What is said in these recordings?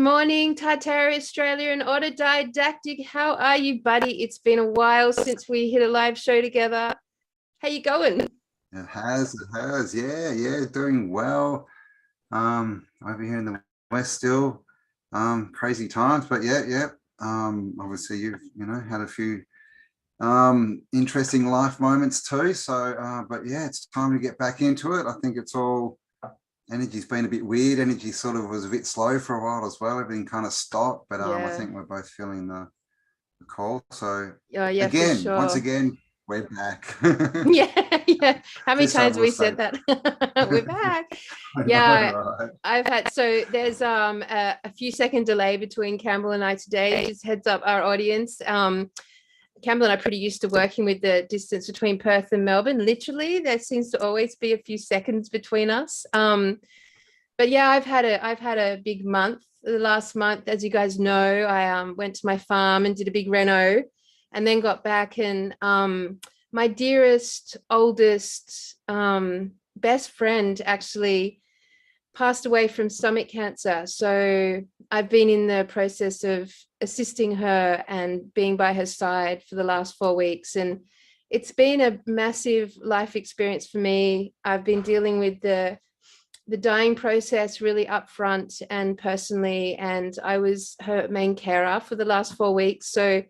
morning, Tartaria Australia and Autodidactic. How are you, buddy? It's been a while since we hit a live show together. How you going? It has. Yeah, doing well. Over here in the West still. Crazy times, but yeah. Obviously you've had a few interesting life moments too. So but yeah, it's time to get back into it. I think it's all energy's been a bit weird. Energy sort of was a bit slow for a while as well. Everything kind of stopped, but I Yeah. think we're both feeling the call. So Yeah, for once sure. again, we're back. Yeah. How many Just times have will we say. said that? We're back. I Yeah, know, right? I've had so there's a few second delay between Cambell and I today. Just heads up our audience. Cambell and I are pretty used to working with the distance between Perth and Melbourne. Literally, there seems to always be a few seconds between us. But yeah, I've had a big month. The last month, as you guys know, I went to my farm and did a big reno, and then got back and my dearest, oldest, best friend actually passed away from stomach cancer. So I've been in the process of assisting her and being by her side for the last 4 weeks. And it's been a massive life experience for me. I've been dealing with the dying process really upfront and personally, and I was her main carer for the last 4 weeks. So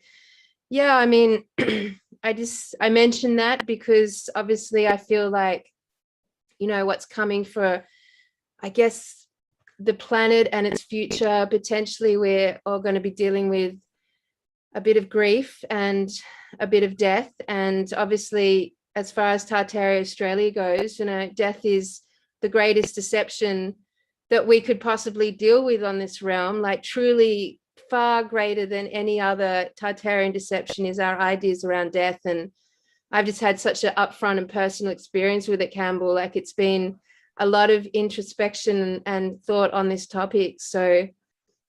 yeah, I mean, I mentioned that because obviously I feel like, what's coming for, I guess, the planet and its future, potentially we're all going to be dealing with a bit of grief and a bit of death. And obviously, as far as Tartaria Australia goes, death is the greatest deception that we could possibly deal with on this realm, like truly far greater than any other Tartarian deception is our ideas around death. And I've just had such an upfront and personal experience with it, Campbell. Like, it's been a lot of introspection and thought on this topic. So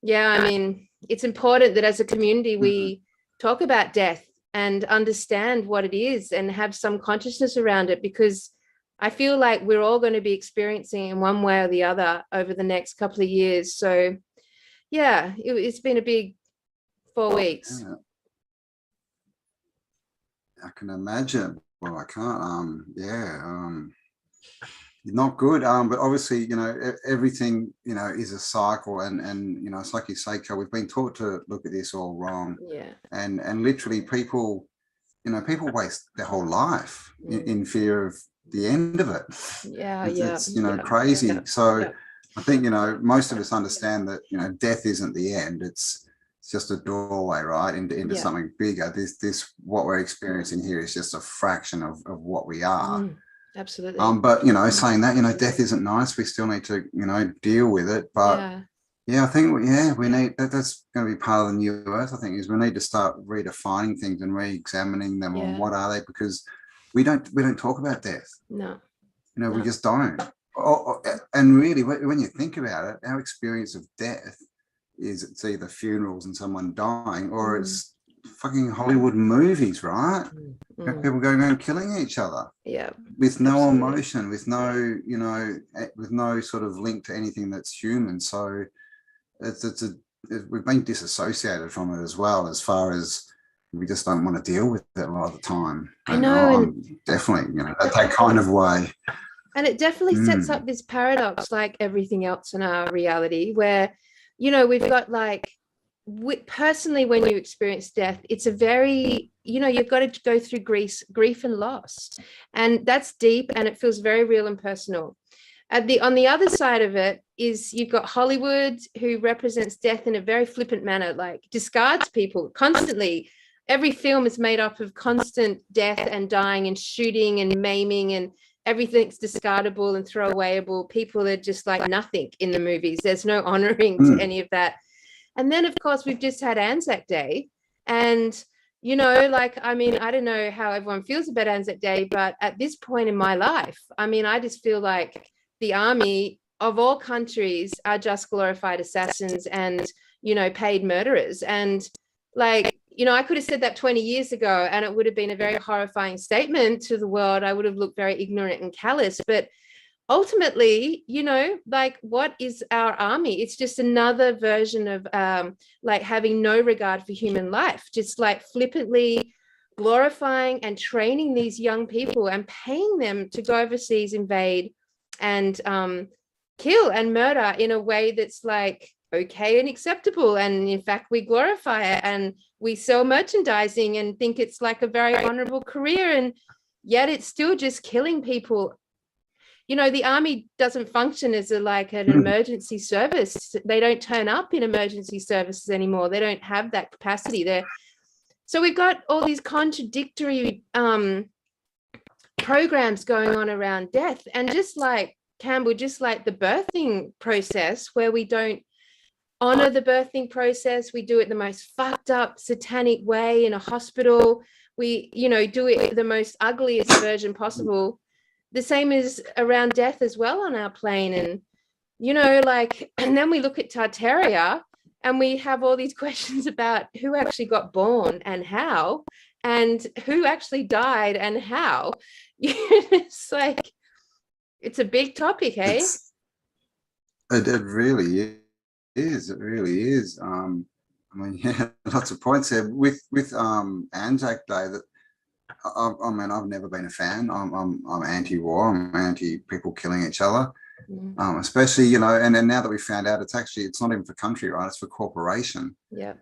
yeah, I mean, it's important that as a community Mhm. we talk about death and understand what it is and have some consciousness around it, because I feel like we're all going to be experiencing in one way or the other over the next couple of years. So yeah, it's been a big 4 weeks. Yeah, I can imagine. Well, I can't. Not good. But obviously, everything, is a cycle, and it's like you say, Kel, we've been taught to look at this all wrong, Yeah. and literally people, people waste their whole life in fear of the end of it. Yeah. It's Yeah. crazy. Yeah. So Yeah. I think most of us understand that death isn't the end. It's just a doorway, right, into Yeah. something bigger. This what we're experiencing here is just a fraction of what we are. Absolutely. But saying that, death isn't nice. We still need to deal with it. But Yeah. yeah, I think we need that's going to be part of the new earth. I think is we need to start redefining things and re-examining them on what are they, because we don't talk about death. No. We just don't. And really, when you think about it, our experience of death is it's either funerals and someone dying, or it's fucking Hollywood movies, right? People going around killing each other. Yeah. With no Absolutely. emotion, with no, with no sort of link to anything that's human. So we've been disassociated from it as well, as far as we just don't want to deal with it a lot of the time. I know. I'm definitely, that kind of way. And it definitely sets up this paradox, like everything else in our reality, where, we've got personally, when you experience death, it's a very, you've got to go through grief and loss. And that's deep, and it feels very real and personal. On the other side of it is you've got Hollywood, who represents death in a very flippant manner, like discards people constantly. Every film is made up of constant death and dying and shooting and maiming, and everything's discardable and throwawayable. People are just like nothing in the movies. There's no honoring to any of that. And then, of course, we've just had Anzac Day. And, I mean, I don't know how everyone feels about Anzac Day, but at this point in my life, I mean, I just feel like the army of all countries are just glorified assassins and, paid murderers. And I could have said that 20 years ago, and it would have been a very horrifying statement to the world. I would have looked very ignorant and callous. But ultimately, like, what is our army? It's just another version of like having no regard for human life, just like flippantly glorifying and training these young people and paying them to go overseas, invade, and kill and murder in a way that's like okay and acceptable. And in fact, we glorify it and we sell merchandising and think it's like a very honorable career, and yet it's still just killing people. The army doesn't function as like an emergency service. They don't turn up in emergency services anymore. They don't have that capacity there. So we've got all these contradictory programs going on around death. And just like Campbell, just like the birthing process, where we don't honor the birthing process, we do it the most fucked up, satanic way in a hospital. We, do it the most ugliest version possible. The same is around death as well on our plane. And, and then we look at Tartaria and we have all these questions about who actually got born and how, and who actually died and how. It's like, it's a big topic, eh? It really is. It really is. I mean, yeah, lots of points there with Anzac Day. That I mean, I've never been a fan. I'm anti-war. I'm anti people killing each other, especially and then now that we found out, it's not even for country, right? It's for corporation. Yeah.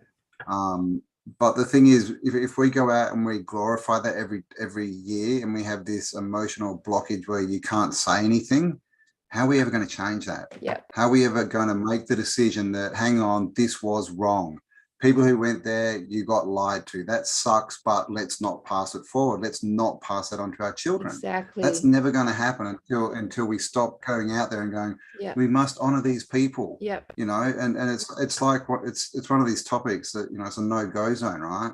But the thing is, if we go out and we glorify that every year, and we have this emotional blockage where you can't say anything, how are we ever going to change that? Yeah. How are we ever going to make the decision that, hang on, this was wrong? People who went there, you got lied to. That sucks, but let's not pass it forward. Let's not pass that on to our children. Exactly. That's never going to happen until we stop going out there and going, we must honor these people. Yep. And it's like it's one of these topics that, it's a no-go zone, right?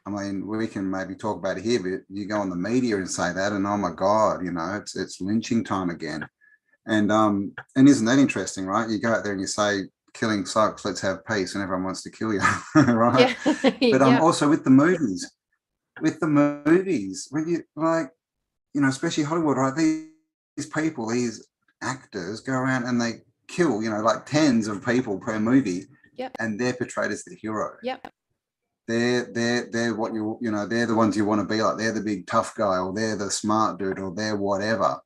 I mean, we can maybe talk about it here, but you go on the media and say that, and oh my God, it's lynching time again. And isn't that interesting, right? You go out there and you say, killing sucks, let's have peace, and everyone wants to kill you, right? But also with the movies, when you like, especially Hollywood, right? These people, these actors go around and they kill, like tens of people per movie, and they're portrayed as the hero. They're what they're the ones you want to be like. They're the big tough guy, or they're the smart dude, or they're whatever,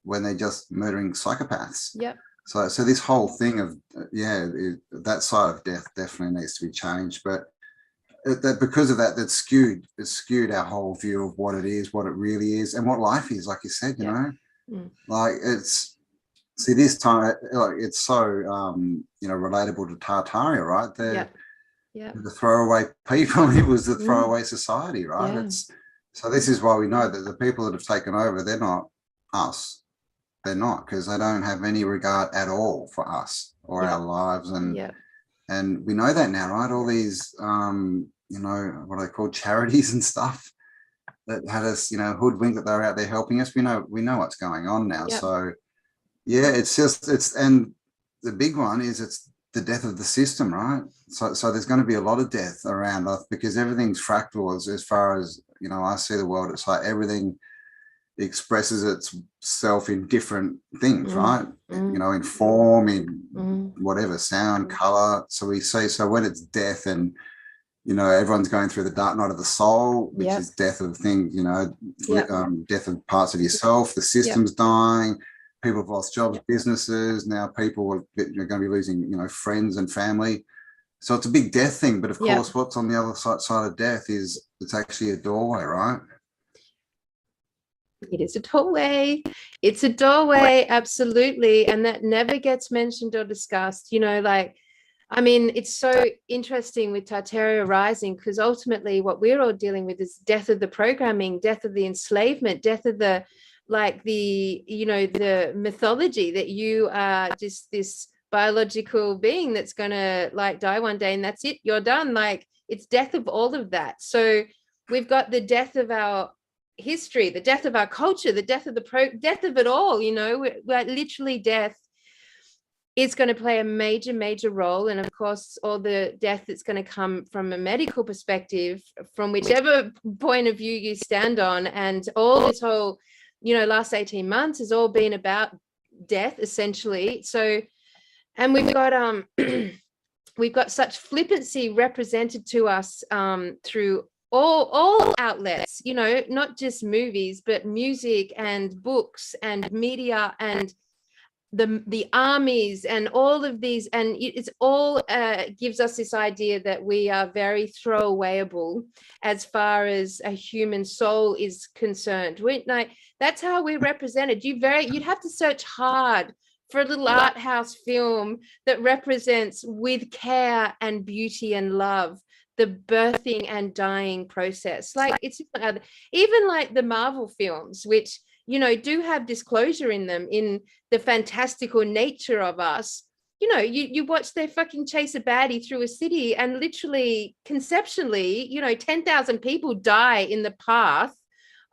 when they're just murdering psychopaths. So this whole thing of, that side of death definitely needs to be changed. But because of that, it's skewed our whole view of what it is, what it really is, and what life is, like you said, like this time, like it's so, relatable to Tartaria, right? The throwaway people, it was the throwaway society, right? So this is why we know that the people that have taken over, they're not us. They're not, because they don't have any regard at all for us or our lives. And we know that now, right? All these, what are they called, charities and stuff that had us, hoodwinked that they're out there helping us. We know what's going on now. So, and the big one is it's the death of the system, right? So there's going to be a lot of death around us, because everything's fractal as far as, I see the world. It's like everything expresses itself in different things, right? In form, in whatever, sound, color. So we see, so when it's death, and everyone's going through the dark night of the soul, which is death of things, death of parts of yourself. The system's dying. People have lost jobs, businesses. Now people are going to be losing, friends and family. So it's a big death thing. But of course, what's on the other side of death is it's actually a doorway, right? It is a doorway. It's a doorway, absolutely. And that never gets mentioned or discussed. It's so interesting with Tartaria Rising, because ultimately what we're all dealing with is death of the programming, death of the enslavement, death of the mythology that you are just this biological being that's going to die one day and that's it, you're done. It's death of all of that. So we've got the death of our history, the death of our culture, the death of death of it all. We're literally, death is going to play a major role. And of course, all the death that's going to come from a medical perspective, from whichever point of view you stand on. And all this whole last 18 months has all been about death, essentially. So, and we've got we've got such flippancy represented to us through all outlets, you know, not just movies, but music and books and media and the armies and all of these, and it's all gives us this idea that we are very throwawayable as far as a human soul is concerned. Like, that's how we're represented. You'd have to search hard for a little art house film that represents with care and beauty and love the birthing and dying process. Like, it's even like the Marvel films, which, you know, do have disclosure in them in the fantastical nature of us. You know, you watch they fucking chase a baddie through a city, and literally conceptually, you know, 10,000 people die in the path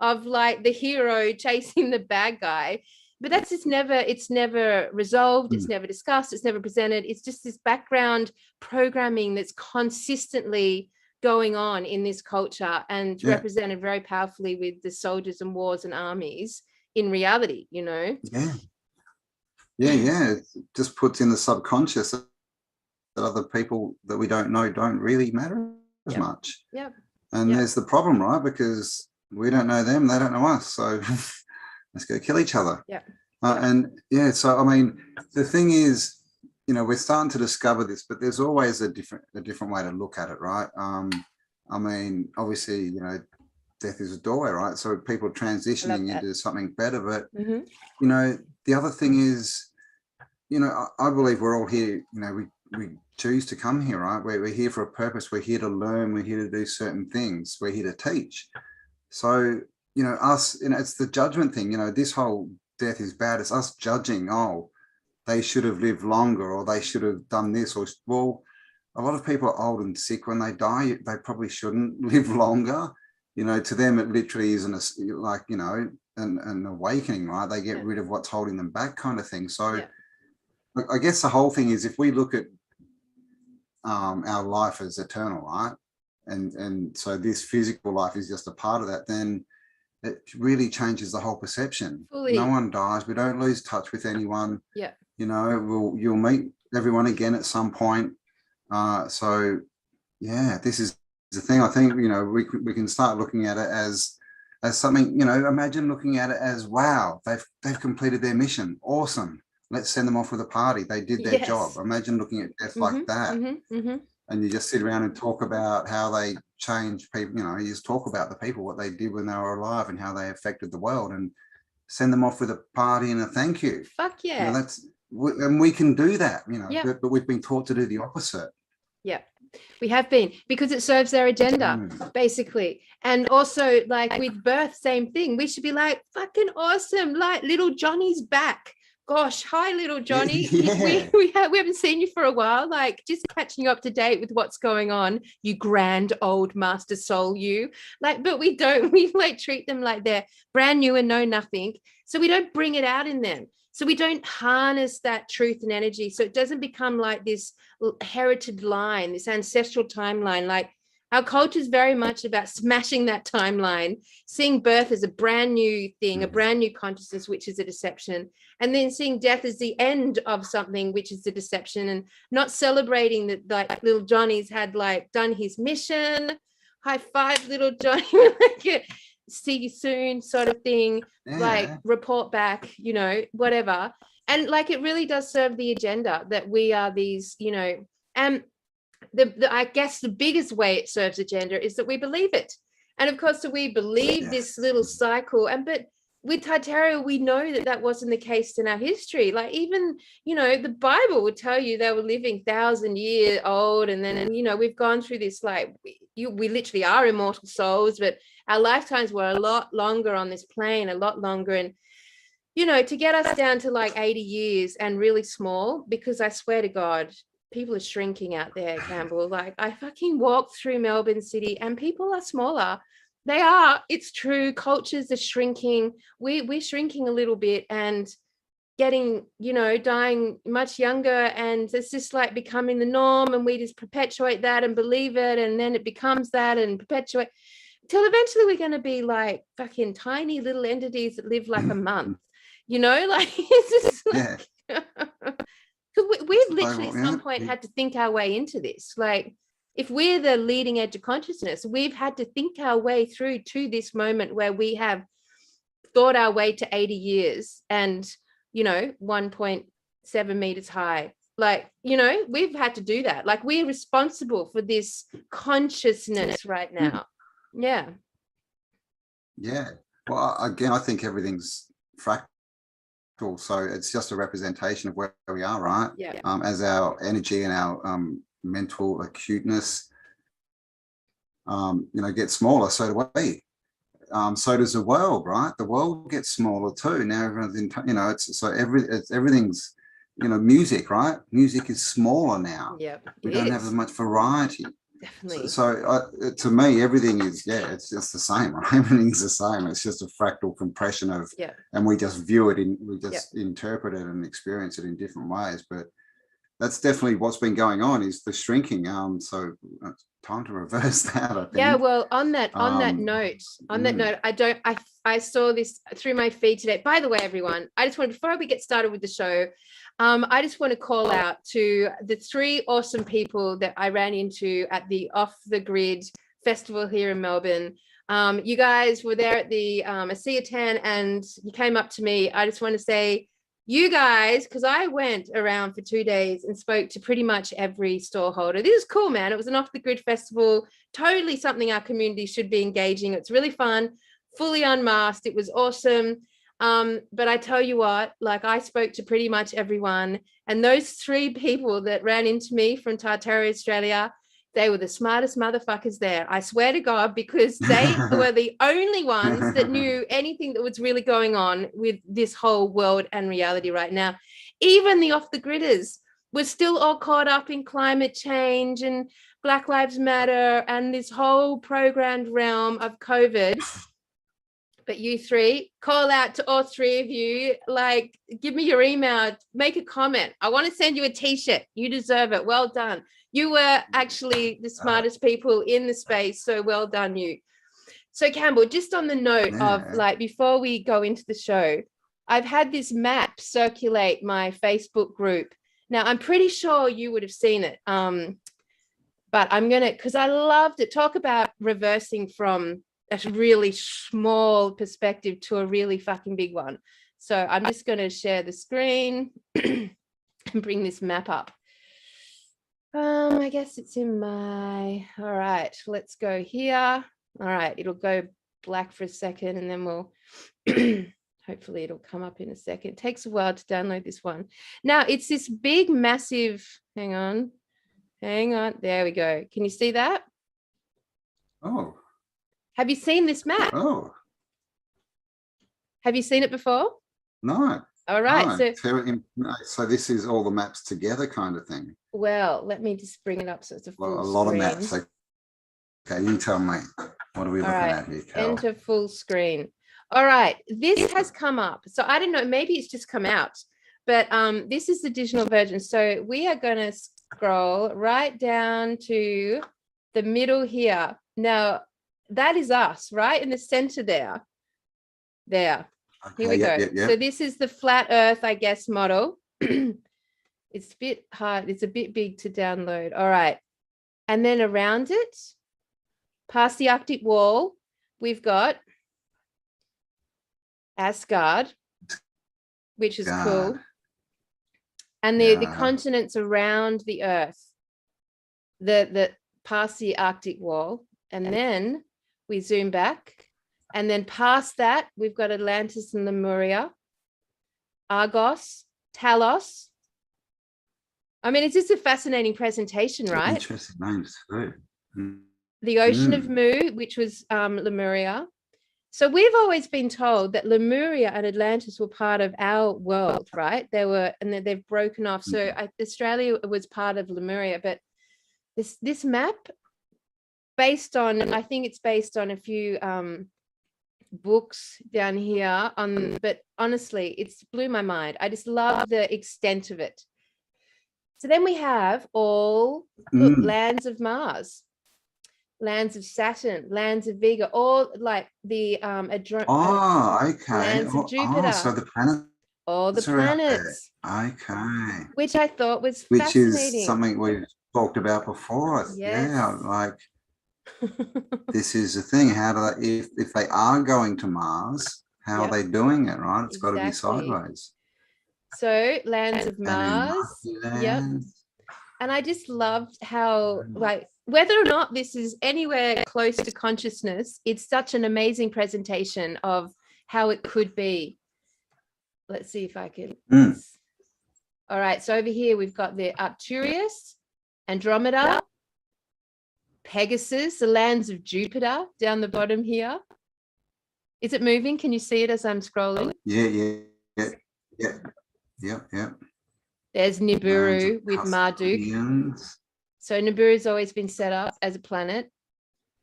of like the hero chasing the bad guy. But that's just it's never resolved, it's never discussed, it's never presented. It's just this background programming that's consistently going on in this culture and represented very powerfully with the soldiers and wars and armies in reality, you know? Yeah. It just puts in the subconscious that other people that we don't know don't really matter as much. And there's the problem, right? Because we don't know them, they don't know us. So let's go kill each other. So I mean, the thing is, you know, we're starting to discover this, but there's always a different way to look at it, right? I mean, obviously, you know, death is a doorway, right? So people transitioning into something better. But you know, the other thing is, you know, I believe we're all here. You know, we choose to come here, right? We're here for a purpose. We're here to learn. We're here to do certain things. We're here to teach. So, you know, us, you know, it's the judgment thing. You know, this whole death is bad. It's us judging. Oh, they should have lived longer, or they should have done this, or, well, a lot of people are old and sick when they die. They probably shouldn't live longer. You know, to them, it literally isn't like, you know, an awakening, right? They get rid of what's holding them back, kind of thing. So I guess the whole thing is, if we look at our life as eternal, right? And so this physical life is just a part of that, then it really changes the whole perception. No one dies. We don't lose touch with anyone. You know, you'll meet everyone again at some point. So yeah, this is the thing. I think, you know, we can start looking at it as something, you know, imagine looking at it as, wow, they've completed their mission. Awesome. Let's send them off with a party. They did their job. Imagine looking at death like that. And you just sit around and talk about how they change people. You know, you just talk about the people, what they did when they were alive and how they affected the world, and send them off with a party and a thank you. Fuck yeah. You know, and we can do that, you know, but we've been taught to do the opposite. We have been, because it serves their agenda, basically. And also, like with birth, same thing. We should be like, fucking awesome, like little Johnny's back. Gosh, hi little Johnny. We haven't seen you for a while, like just catching you up to date with what's going on, you grand old master soul, you. Like, but we like treat them like they're brand new and know nothing, so we don't bring it out in them. So we don't harness that truth and energy, so it doesn't become like this heritage line, this ancestral timeline. Like, our culture is very much about smashing that timeline, seeing birth as a brand new thing, a brand new consciousness, which is a deception, and then seeing death as the end of something, which is the deception, and not celebrating that like little Johnny's had like done his mission. High five, little Johnny. Like, see you soon, sort of thing. Like, report back, you know, whatever. And like, it really does serve the agenda that we are these, you know, and I guess the biggest way it serves agenda is that we believe it. And of course, so we believe this little cycle. But with Tartaria, we know that that wasn't the case in our history. Like, even, you know, the Bible would tell you they were living 1,000 years old. And then, and, you know, we've gone through this, like, we literally are immortal souls, but our lifetimes were a lot longer on this plane, a lot longer. And, you know, to get us down to like 80 years and really small, because I swear to God, people are shrinking out there, Cambell. Like, I fucking walk through Melbourne City and people are smaller. They are. It's true. Cultures are shrinking. We're shrinking a little bit and getting, you know, dying much younger. And it's just like becoming the norm. And we just perpetuate that and believe it. And then it becomes that and perpetuate till eventually we're going to be like fucking tiny little entities that live like a month. you know, like it's just Yeah. because we've literally at Yeah. some point had to think our way into this. Like, if we're the leading edge of consciousness, we've had to think our way through to this moment where we have thought our way to 80 years and, you know, 1.7 meters high. Like, you know, we've had to do that. Like, we're responsible for this consciousness right now. Yeah. Yeah. Well, again, I think everything's fractal, so it's just a representation of where we are, right? Yeah. As our energy and our mental acuteness, you know, gets smaller, so do we. So does the world, right? The world gets smaller too. Now everyone's in, you know, it's so everything's, you know, music, right? Music is smaller now. Yeah. We don't have as much variety. Definitely. So to me, everything is, it's just the same, right? Everything's the same. It's just a fractal compression of, and we just view it in, we just interpret it and experience it in different ways. But that's definitely what's been going on, is the shrinking. So it's time to reverse that, I think. Yeah, well, on that note, I saw this through my feed today. By the way, everyone, I just want, before we get started with the show, I just want to call out to the 3 awesome people that I ran into at the Off the Grid festival here in Melbourne. You guys were there at the ASEA 10 and you came up to me. I just want to say, you guys, because I went around for 2 days and spoke to pretty much every stall holder. This is cool, man. It was an Off the Grid festival, totally something our community should be engaging. It's really fun, fully unmasked. It was awesome. But I tell you what, like, I spoke to pretty much everyone, and those 3 people that ran into me from Tartaria Australia, they were the smartest motherfuckers there. I swear to God, because they were the only ones that knew anything that was really going on with this whole world and reality right now. Even the Off the Gridders were still all caught up in climate change and Black Lives Matter and this whole programmed realm of COVID. But you 3, call out to all 3 of you, like, give me your email, make a comment. I want to send you a t-shirt. You deserve it. Well done. You were actually the smartest people in the space. So well done, you. So Cambell, just on the note of, like, before we go into the show, I've had this map circulate my Facebook group. Now, I'm pretty sure you would have seen it. But I'm going to, because I loved it. Talk about reversing from a really small perspective to a really fucking big one. So I'm just going to share the screen and bring this map up. I guess it's in my, all right, let's go here. All right, it'll go black for a second and then we'll, hopefully it'll come up in a second. It takes a while to download this one. Now it's this big, massive, hang on, there we go. Can you see that? Oh. Have you seen this map? Oh. Have you seen it before? No. All right. No. So this is all the maps together kind of thing. Well, let me just bring it up so it's a full a lot screen. of maps. Okay, you tell me. What are we looking at here, Cal? Enter full screen. All right. This has come up. So I don't know. Maybe it's just come out. But this is the digital version. So we are going to scroll right down to the middle here. Now, that is us, right? In the center there. There. Okay, here we go. Yep. So this is the flat earth, I guess, model. It's a bit hard. It's a bit big to download. All right. And then around it, past the Arctic wall, we've got Asgard, which is cool. And the continents around the earth, the past the Arctic wall. And then we zoom back. And then past that, we've got Atlantis and Lemuria, Argos, Talos. I mean, it's just a fascinating presentation, right? Interesting names too. The Ocean of Mu, which was Lemuria. So we've always been told that Lemuria and Atlantis were part of our world, right? They were, and then they've broken off. So Australia was part of Lemuria, but this map, based on, I think it's based on a few books down here on, but honestly, it's blew my mind. I just love the extent of it. So then we have all lands of Mars, lands of Saturn, lands of Vega, all like the lands of Jupiter. So the planets all the What's around there? planets, Okay. which I thought was Which is fascinating. something we've talked about before. Yeah, Yes. like this is the thing. How do they, if they are going to Mars, how are Yep, they doing it, right? It's got to be exactly. sideways. So lands of And Mars. in Yep. lands. And I just loved how, like, whether or not this is anywhere close to consciousness, it's such an amazing presentation of how it could be. Let's see if I can. All right, so over here we've got the Arcturus, Andromeda, Pegasus, the lands of Jupiter down the bottom here. Is it moving? Can you see it as I'm scrolling? Yeah. There's Nibiru with Marduk. So Nibiru's always been set up as a planet.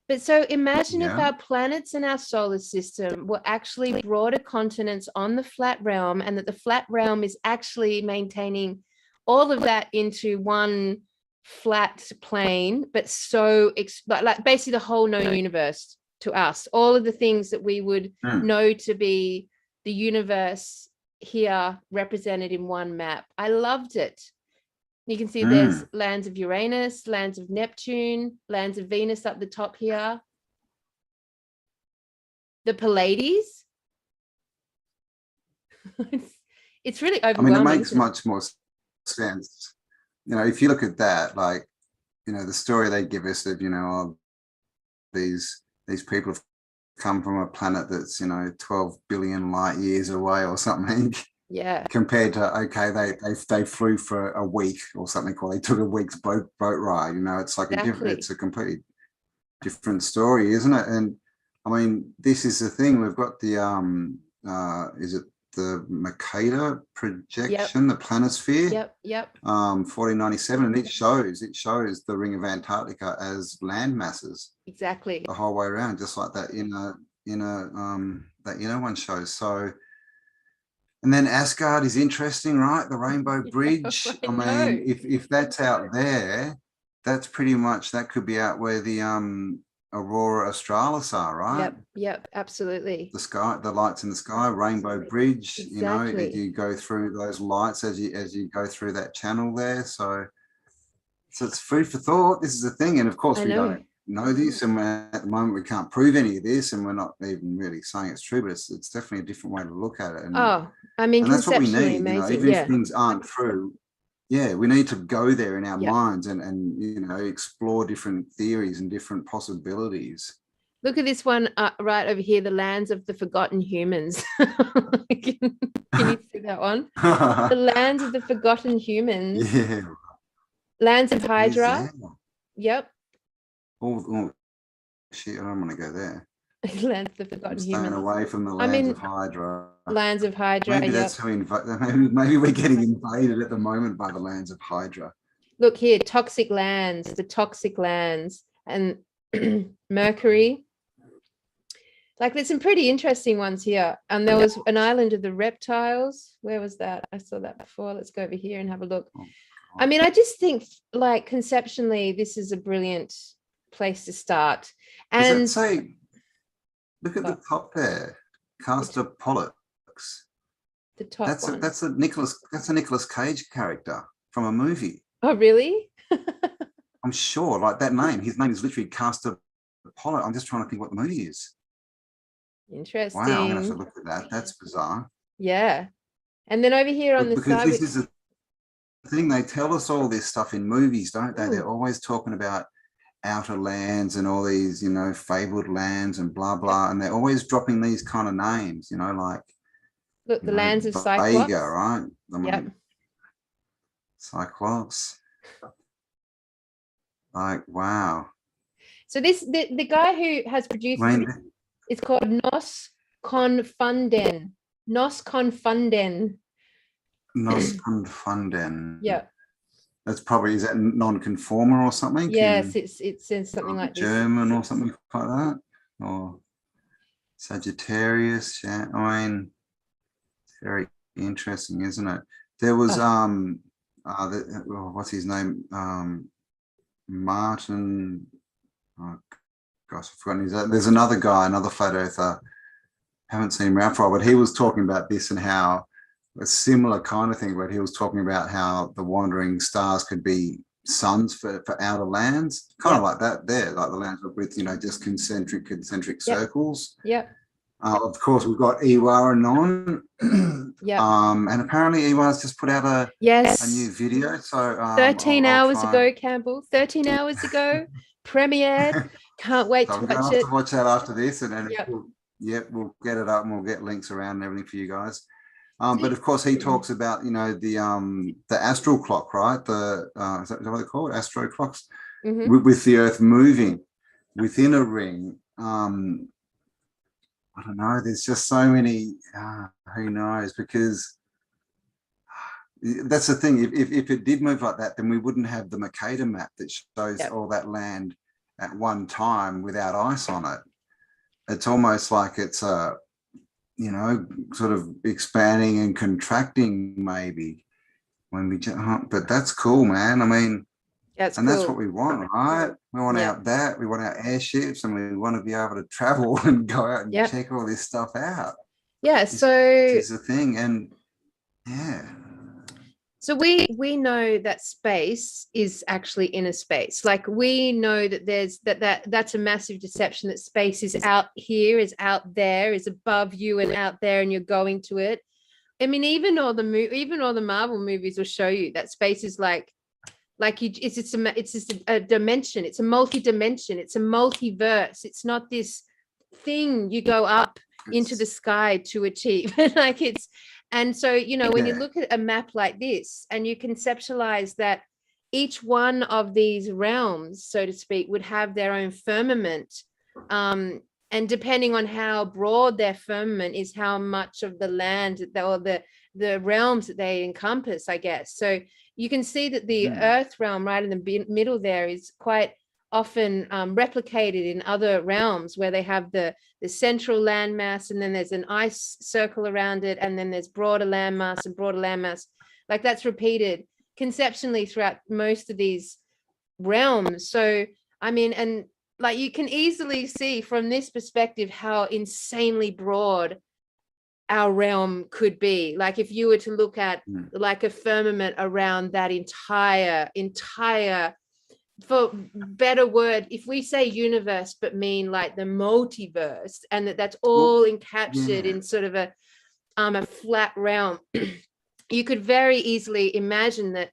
But so imagine if our planets in our solar system were actually broader continents on the flat realm, and that the flat realm is actually maintaining all of that into one flat plane, but so like basically the whole known universe to us, all of the things that we would know to be the universe here represented in one map. I loved it. You can see there's lands of Uranus, lands of Neptune, lands of Venus up the top here. The Pleiades. It's really overwhelming. I mean, it makes much more sense. You know, if you look at that, like, you know, the story they give us of, you know, these people have come from a planet that's, you know, 12 billion light years away or something. Yeah. Compared to, okay, they flew for a week or something, or they took a week's boat ride. You know, it's like it's a completely different story, isn't it? And I mean, this is the thing. We've got the is it the Mercator projection, the planisphere? Yep. 1497, and it shows the ring of Antarctica as land masses. Exactly. The whole way around, just like that that one shows. So. And then Asgard is interesting, right? The Rainbow Bridge. I mean, if that's out there, that's pretty much, that could be out where the Aurora Australis are, right? Yep, absolutely. The sky, the lights in the sky, Rainbow Bridge. Exactly. You know, if you go through those lights as you go through that channel there. So it's food for thought. This is the thing, and of course we don't know this, and at the moment we can't prove any of this, and we're not even really saying it's true, but it's definitely a different way to look at it. And I mean, and that's what we need, amazing. you know, even if things aren't true, we need to go there in our minds and you know, explore different theories and different possibilities. Look at this one right over here, the lands of the forgotten humans. Can you see that one? The lands of the forgotten humans. Yeah. Lands of Hydra. Yep. Oh shit, I don't want to go there. Lands of the forgotten humans. Staying away from the lands of Hydra. Lands of Hydra. Maybe that's who maybe we're getting invaded at the moment by the lands of Hydra. Look here, toxic lands, the toxic lands, and Mercury. Like, there's some pretty interesting ones here. And there was an island of the reptiles. Where was that? I saw that before. Let's go over here and have a look. I mean, I just think, like, conceptually, this is a brilliant place to start. And does that say, look at the top there, Castor Pollux. The top one. That's a Nicolas Cage character from a movie. Oh, really? I'm sure, like that name. His name is literally Castor Pollux. I'm just trying to think what the movie is. Interesting. Wow, I'm gonna have to look at that. That's bizarre. Yeah. And then over here on the side, because this is the thing, they tell us all this stuff in movies, don't they? They're always talking about outer lands and all these, you know, fabled lands and blah blah, and they're always dropping these kind of names, you know, like, look, the lands of Cyclops. Vega, right? Yep. Cyclops. Like, wow. So this the guy who has produced it's called Nos Confunden. Nos Confunden. Nos Confunden. Yeah. That's probably, is that non-conformer or something? Yes, it says something like German or something like that, or Sagittarius. Yeah, I mean, it's very interesting, isn't it? There was what's his name? Martin. Oh gosh, I've forgotten his name. There's another guy, another flat earther. Haven't seen him around for a while, but he was talking about this and how a similar kind of thing where he was talking about how the wandering stars could be suns for outer lands, kind of like that there, like the lands with, you know, just concentric circles. Of course, we've got Iwa and Non. And apparently Iwa's just put out a new video. So 13 hours ago, Campbell, 13 hours ago, premiered. Can't wait to watch it. To watch that after this, and then we'll get it up and we'll get links around and everything for you guys. But of course, he talks about, you know, the astral clock, right? The is that what they're called? Astro clocks, with the Earth moving within a ring. I don't know. There's just so many. Who knows? Because that's the thing. If it did move like that, then we wouldn't have the Mercator map that shows all that land at one time without ice on it. It's almost like it's a, you know, sort of expanding and contracting maybe when we. But that's cool, man. I mean. That's what we want, right? We want we want our airships, and we want to be able to travel and go out and check all this stuff out. So it's the thing, and so we know that space is actually inner space. Like, we know that there's that's a massive deception, that space is out here, is out there, is above you and out there, and you're going to it. I mean, even all the Marvel movies will show you that space is it's just a dimension. It's a multi-dimension. It's a multiverse. It's not this thing you go up into the sky to achieve. And so, you know, when you look at a map like this and you conceptualize that each one of these realms, so to speak, would have their own firmament. And depending on how broad their firmament is, how much of the land or the realms that they encompass, I guess. So you can see that the Earth realm right in the middle there is quite often replicated in other realms, where they have the central landmass, and then there's an ice circle around it, and then there's broader landmass and broader landmass. Like, that's repeated conceptually throughout most of these realms. So, I mean, and like, you can easily see from this perspective how insanely broad our realm could be. Like, if you were to look at like a firmament around that entire, for better word, if we say universe but mean like the multiverse, and that's all encaptured in sort of a flat realm, you could very easily imagine that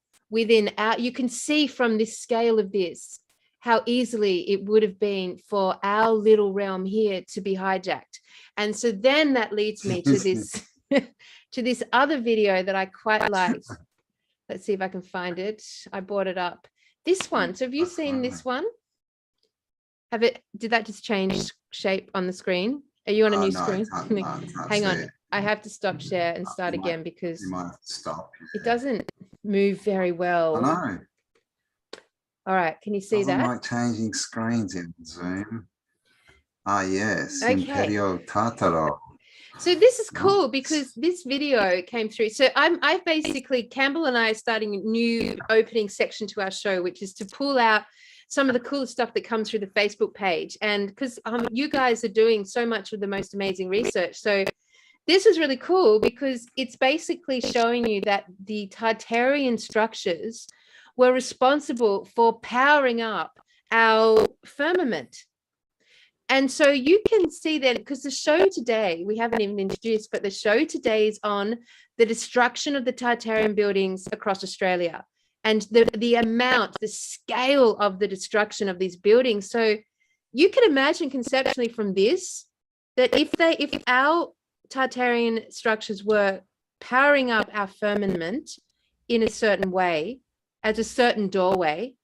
you can see from this scale of this how easily it would have been for our little realm here to be hijacked. And so then that leads me to this to this other video that I quite liked. Let's see if I can find it. I brought it up. This one. So have you seen this one? Did that just change shape on the screen? Are you on a new screen? Hang on. I have to stop share and start again, because you might have to stop. It doesn't move very well. I know. All right, can you see that? Like changing screens in Zoom. Yes, Imperio Tartaro. So this is cool, because this video came through. So I've basically, Cambell and I are starting a new opening section to our show, which is to pull out some of the coolest stuff that comes through the Facebook page. And because you guys are doing so much of the most amazing research. So this is really cool, because it's basically showing you that the Tartarian structures were responsible for powering up our firmament. And so you can see that, because the show today, we haven't even introduced, but the show today is on the destruction of the Tartarian buildings across Australia, and the amount, the scale of the destruction of these buildings. So you can imagine conceptually from this, that if our Tartarian structures were powering up our firmament in a certain way, as a certain doorway,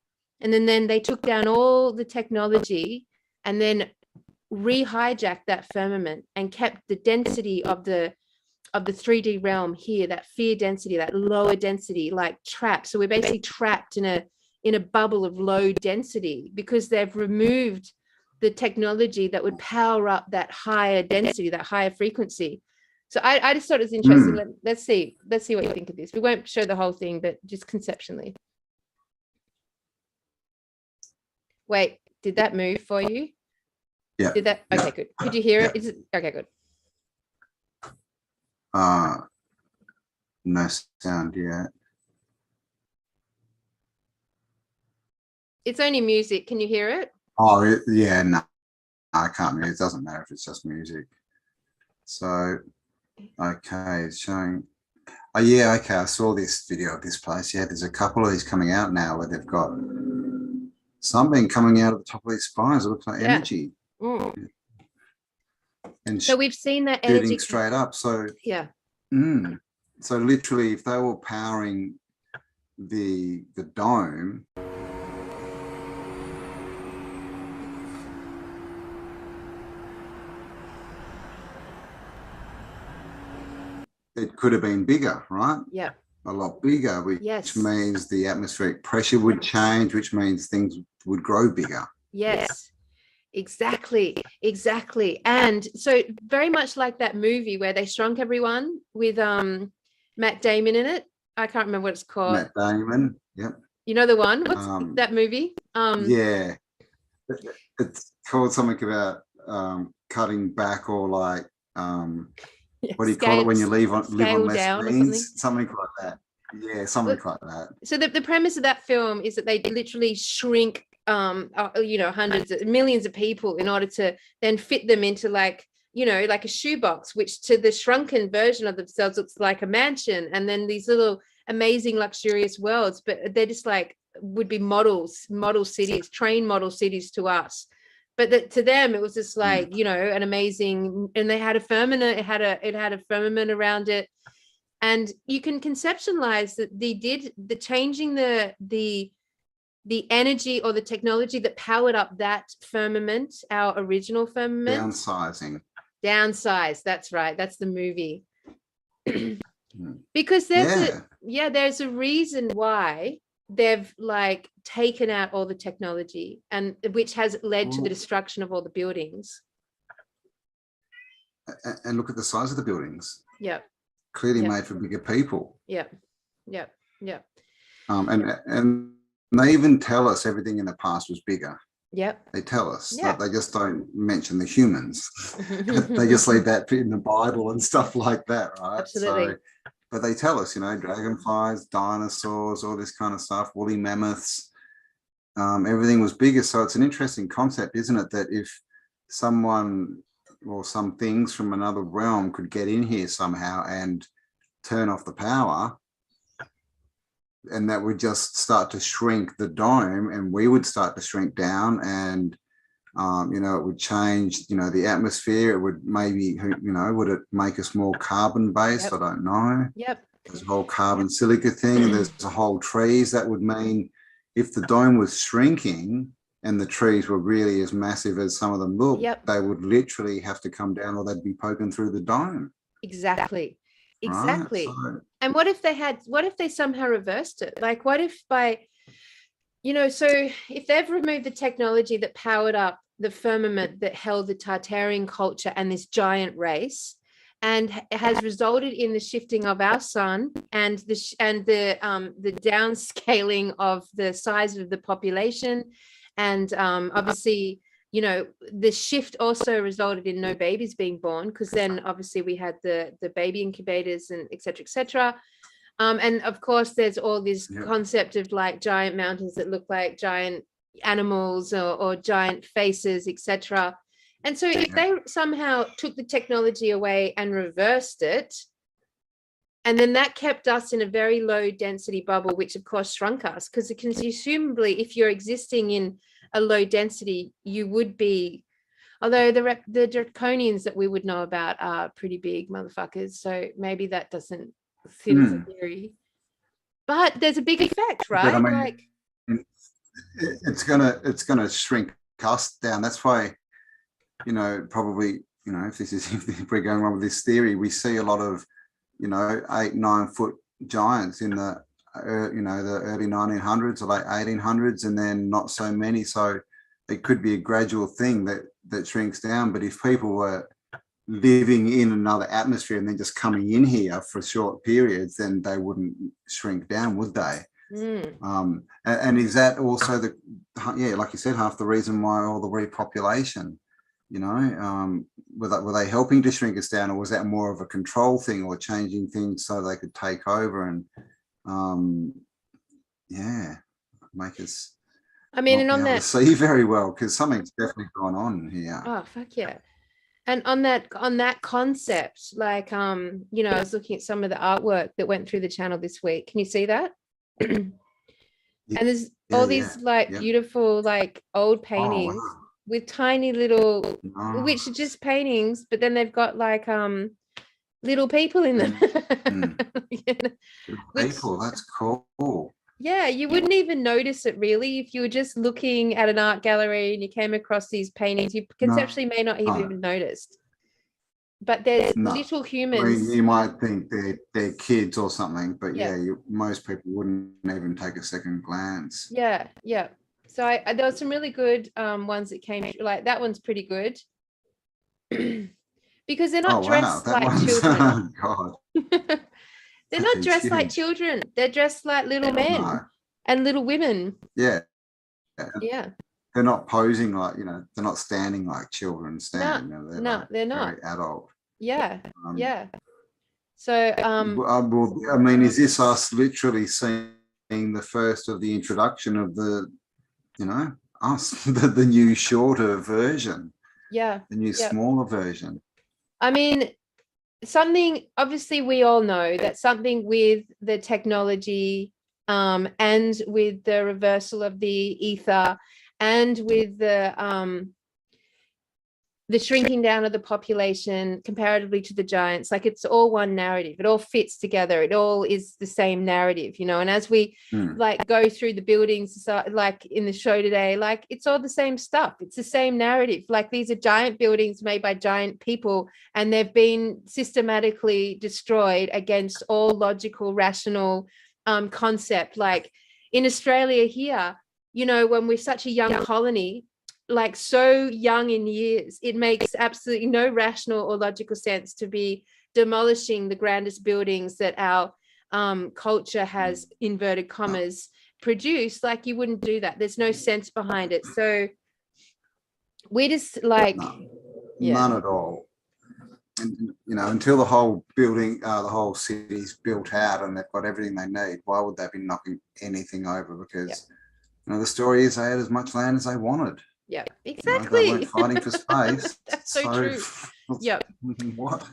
and then they took down all the technology and then re-hijacked that firmament and kept the density of the 3D realm here, that fear density, that lower density, like trapped. So we're basically trapped in a bubble of low density, because they've removed the technology that would power up that higher density, that higher frequency. So I just thought it was interesting. Let's see what you think of this. We won't show the whole thing, but just conceptually. Wait, did that move for you? Yeah. Did that? Okay, good. Could you hear it? Is it okay? Good. No sound, yeah. It's only music. Can you hear it? Oh, yeah, no, I can't hear. It doesn't matter if it's just music. So, okay, it's showing. Oh, yeah, okay, I saw this video of this place. Yeah, there's a couple of these coming out now where they've got something coming out of the top of these spines. It looks like energy. Mm. And So we've seen that shooting energy straight up. So, yeah. So literally, if they were powering the dome, it could have been bigger, right? Yeah. A lot bigger, which means the atmospheric pressure would change, which means things would grow bigger. Yes, exactly. And so very much like that movie where they shrunk everyone with Matt Damon in it. I can't remember what it's called. Matt Damon, yep. You know the one? What's that movie? Yeah, it's called something about cutting back, or like what do you call it when you live on less means? Something like that. Yeah, something like that. So the premise of that film is that they literally shrink hundreds of millions of people in order to then fit them into like a shoebox, which to the shrunken version of themselves looks like a mansion, and then these little amazing luxurious worlds, but they're just like would be model cities, train model cities to us, but to them it was just like an amazing, and they had a firmament, it had a firmament around it, and you can conceptualize that they did the changing the energy or the technology that powered up that firmament, our original firmament. Downsize, that's right, that's the movie. Because there's a reason why they've like taken out all the technology, and which has led to the destruction of all the buildings. And look at the size of the buildings. Yep. Clearly made for bigger people. Yep. And they even tell us everything in the past was bigger. Yep. They tell us that they just don't mention the humans. They just leave that in the Bible and stuff like that, right? Absolutely. So, but they tell us, dragonflies, dinosaurs, all this kind of stuff, woolly mammoths, everything was bigger. So it's an interesting concept, isn't it? That if someone or some things from another realm could get in here somehow and turn off the power, and that would just start to shrink the dome, and we would start to shrink down, and it would change the atmosphere. It would maybe would it make us more carbon based? I don't know. There's a whole carbon silica thing, and there's a whole trees. That would mean if the dome was shrinking and the trees were really as massive as some of them look, they would literally have to come down, or they'd be poking through the dome. Exactly. Right? So, and what if they somehow reversed it? Like, what if so if they've removed the technology that powered up the firmament that held the Tartarian culture and this giant race, and has resulted in the shifting of our sun and the downscaling of the size of the population, and obviously the shift also resulted in no babies being born, because then obviously we had the baby incubators and et cetera, and of course there's all this concept of like giant mountains that look like giant animals or giant faces, etc. And so if they somehow took the technology away and reversed it, and then that kept us in a very low density bubble, which of course shrunk us, because it can assumably, if you're existing in a low density, you would be, although the draconians that we would know about are pretty big motherfuckers, so maybe that doesn't fit as a theory, but there's a big effect, right? But, I mean, it's gonna shrink us down. That's why probably if we're going on with this theory, we see a lot of 8-9 foot giants in the the early 1900s or late 1800s, and then not so many. So it could be a gradual thing that shrinks down. But if people were living in another atmosphere and then just coming in here for short periods, then they wouldn't shrink down, would they? And is that also like you said, half the reason why all the repopulation you know, were they helping to shrink us down, or was that more of a control thing, or changing things so they could take over and yeah, make us I mean, not and be on able to that, see very well, because something's definitely gone on here. oh fuck yeah. And on that concept, like you know, I was looking at some of the artwork that went through the channel this week. Can you see that? And there's all these like beautiful like old paintings with tiny little, which are just paintings, but then they've got like little people in them. You know, people, that's cool. Yeah, you wouldn't even notice it really if you were just looking at an art gallery and you came across these paintings. You conceptually may not even noticed. But there's little humans. I mean, you might think they're kids or something, but most people wouldn't even take a second glance. Yeah. So there were some really good ones that came through. Like that one's pretty good. Because they're not dressed like children. God. They're not dressed like children. They're dressed like little men and little women. Yeah. They're not posing like, you know, they're not standing like children stand. No, they're not. Very adult. Yeah. So I mean, is this us literally seeing the first of the introduction of the, you know, the new shorter version? Yeah. The new smaller version. I mean, something, obviously we all know that something with the technology and with the reversal of the ether and with the shrinking down of the population comparatively to the giants, like it's all one narrative. It all fits together. It all is the same narrative, you know. And as we like go through the buildings, so, like in the show today, like it's all the same stuff. It's the same narrative. Like these are giant buildings made by giant people, and they've been systematically destroyed against all logical, rational concept. Like in Australia here, you know, when we're such a young colony, like so young in years, it makes absolutely no rational or logical sense to be demolishing the grandest buildings that our culture has, inverted commas, produced. Like you wouldn't do that. There's no sense behind it. So we just like none at all. And, you know, until the whole building, the whole city's built out and they've got everything they need, why would they be knocking anything over? Because you know, the story is they had as much land as they wanted. Yeah, exactly. You know, they weren't fighting for space. That's so true. Yep. What?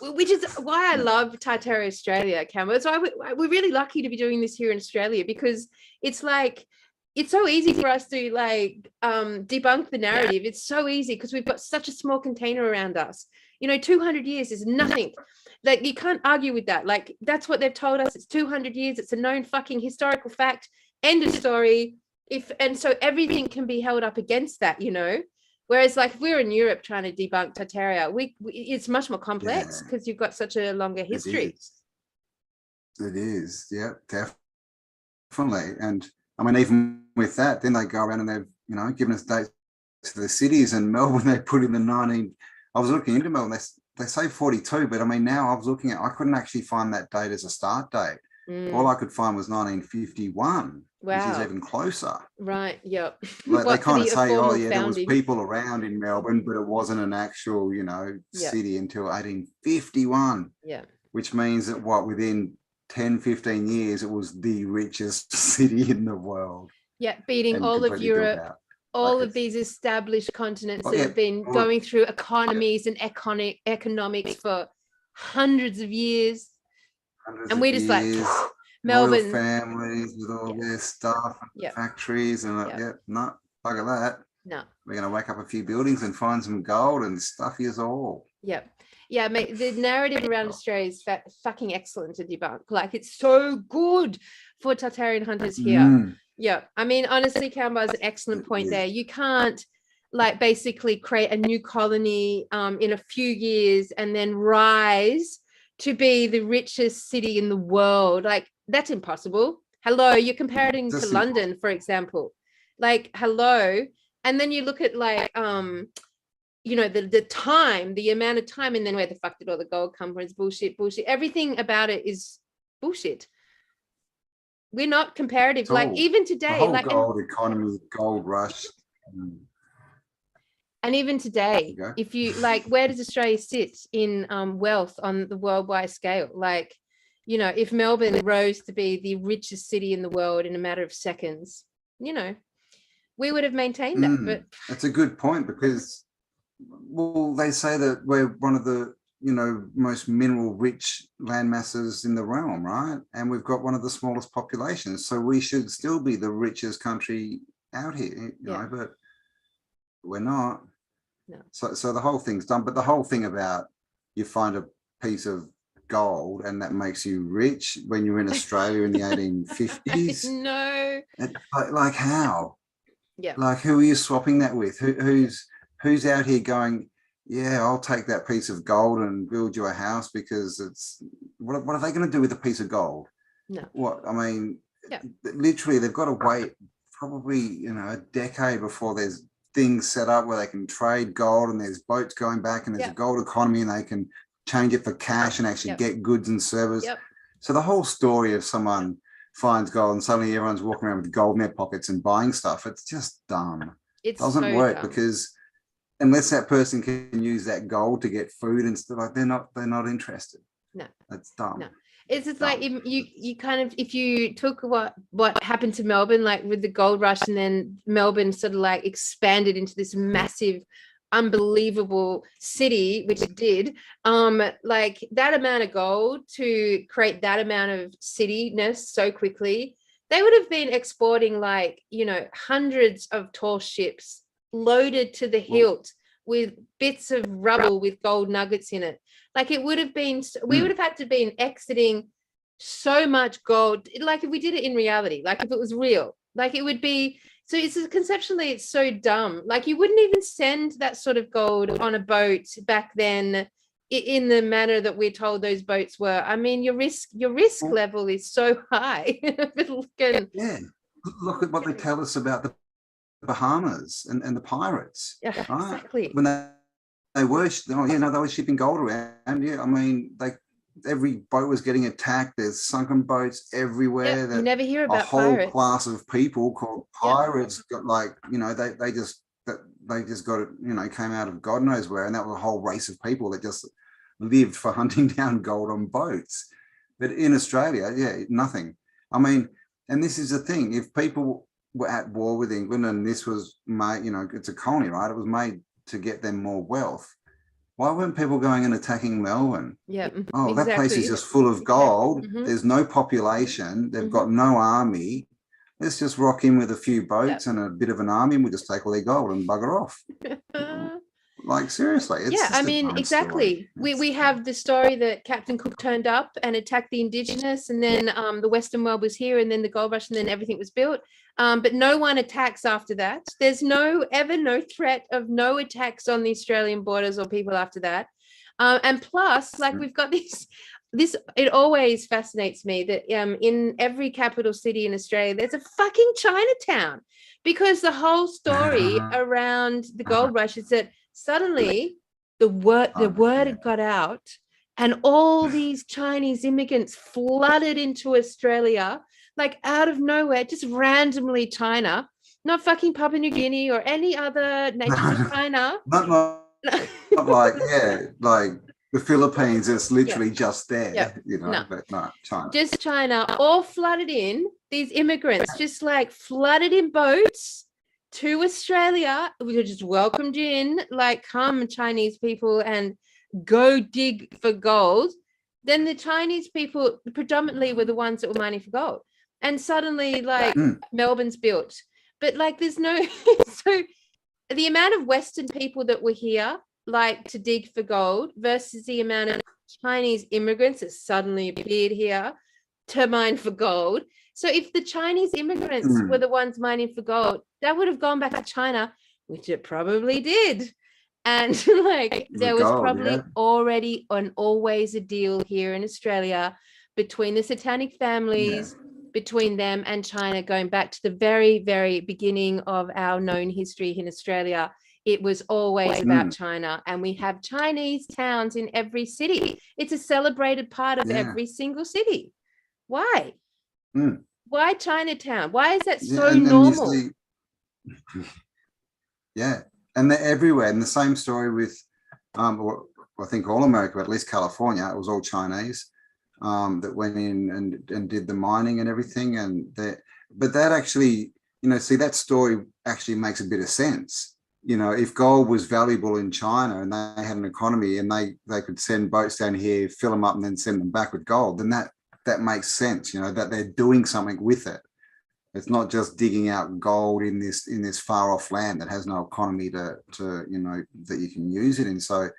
Which is why I love Tartaria Australia, Cambell. So we're really lucky to be doing this here in Australia, because it's like, it's so easy for us to like debunk the narrative. It's so easy because we've got such a small container around us. You know, 200 years is nothing. Like you can't argue with that. Like that's what they've told us. It's 200 years. It's a known fucking historical fact. End of story. And so everything can be held up against that, you know. Whereas like if we're in Europe trying to debunk Tartaria, it's much more complex because you've got such a longer history. It is. Yeah, definitely. And I mean, even with that, then they go around and they've, you know, given us dates to the cities. And Melbourne, they put in the I was looking into Melbourne, they say 42, but I mean, now I was looking at, I couldn't actually find that date as a start date. All I could find was 1951, which is even closer. Right, yep. Like they kind of say, oh yeah, there was people around in Melbourne, but it wasn't an actual, you know, city until 1851. Yeah. Which means that within 10, 15 years, it was the richest city in the world. Yeah, beating all of Europe, all of these established continents that have been going through economies and economics for hundreds of years. And we just like Melbourne families with all their stuff and factories and like, no, bugger that. No, we're gonna wake up a few buildings and find some gold and stuff is all. Yeah, mate, the narrative around Australia is fucking excellent to debunk. Like it's so good for Tartarian hunters here. Yeah, I mean, honestly, Cambell has an excellent point there. You can't like basically create a new colony in a few years and then rise to be the richest city in the world. Like that's impossible. Hello, you're comparing to London, for example. Like hello, and then you look at like you know, the amount of time, and then where the fuck did all the gold come from? It's bullshit. Everything about it is bullshit. We're not comparative. Like even today, the whole like gold economy, gold rush. And even today, There you go. if you like, where does Australia sit in wealth on the worldwide scale? Like, you know, if Melbourne rose to be the richest city in the world in a matter of seconds, you know, we would have maintained that. But That's a good point, because, well, they say that we're one of the, you know, most mineral rich land masses in the realm, right? And we've got one of the smallest populations, so we should still be the richest country out here, you know, but we're not. No. So the whole thing's done. But the whole thing about you find a piece of gold and that makes you rich when you're in Australia in the 1850s. No. Like how? Yeah. Like, who are you swapping that with? Who's out here going, yeah, I'll take that piece of gold and build you a house, because it's what are they going to do with a piece of gold? No. What, I mean, literally they've got to wait probably, you know, a decade before there's things set up where they can trade gold, and there's boats going back, and there's a gold economy, and they can change it for cash and actually get goods and service. So the whole story of someone finds gold and suddenly everyone's walking around with gold in their pockets and buying stuff, it's just dumb. It doesn't work, because unless that person can use that gold to get food and stuff, like, they're not interested. No, that's dumb. No. It's just like you kind of, if you took what happened to Melbourne, like with the gold rush, and then Melbourne sort of like expanded into this massive, unbelievable city, which it did, like that amount of gold to create that amount of cityness so quickly, they would have been exporting, like, you know, hundreds of tall ships loaded to the hilt with bits of rubble with gold nuggets in it. Like, it would have been, we would have had to been exiting so much gold, like if we did it in reality, like if it was real, like it would be. So it's conceptually, it's so dumb. Like, you wouldn't even send that sort of gold on a boat back then in the manner that we're told those boats were. I mean, your risk level is so high. Look at what they tell us about the Bahamas and the pirates. Yeah, right? Exactly. When they were, they were shipping gold around. Yeah, I mean, every boat was getting attacked. There's sunken boats everywhere. You never hear about a whole pirates. class of people called pirates got, like, you know, they just got it, you know, came out of God knows where, and that was a whole race of people that just lived for hunting down gold on boats. But in Australia, nothing. I mean, and this is the thing: if people were at war with England, and this was made, you know, it's a colony, right? It was made to get them more wealth. Why weren't people going and attacking Melbourne? Yeah. Oh, exactly. That place is just full of gold. There's no population. They've got no army. Let's just rock in with a few boats and a bit of an army, and we'll just take all their gold and bugger off. Like, seriously. It's I mean, exactly. We have the story that Captain Cook turned up and attacked the Indigenous, and then the Western world was here, and then the gold rush, and then everything was built. But no one attacks after that. There's no threat of no attacks on the Australian borders or people after that. And plus, like, we've got this, it always fascinates me that in every capital city in Australia, there's a fucking Chinatown, because the whole story around the gold rush is that suddenly the word had got out, and all these Chinese immigrants flooded into Australia, like out of nowhere, just randomly. China, not fucking Papua New Guinea or any other nations of China. Not like, like the Philippines, it's literally just there, you know, but no, China. Just China, all flooded in, these immigrants just like flooded in boats to Australia. We were just welcomed in, like, come Chinese people and go dig for gold. Then the Chinese people predominantly were the ones that were mining for gold. And suddenly, like, Melbourne's built. But, like, there's no... So the amount of Western people that were here, like, to dig for gold, versus the amount of Chinese immigrants that suddenly appeared here to mine for gold. So if the Chinese immigrants were the ones mining for gold, that would have gone back to China, which it probably did. And, like, there was probably already and always a deal here in Australia between the satanic families, between them and China, going back to the very, very beginning of our known history in Australia. It was always about China, and we have Chinese towns in every city. It's a celebrated part of every single city. Why? Why Chinatown? Why is that so normal? and they're everywhere. And the same story with, or I think all America, but at least California, it was all Chinese that went in and did the mining and everything. And but that actually, see, that story actually makes a bit of sense. If gold was valuable in China and they had an economy and they could send boats down here, fill them up, and then send them back with gold, then that makes sense. That they're doing something with it. It's not just digging out gold in this far off land that has no economy to that you can use it in. So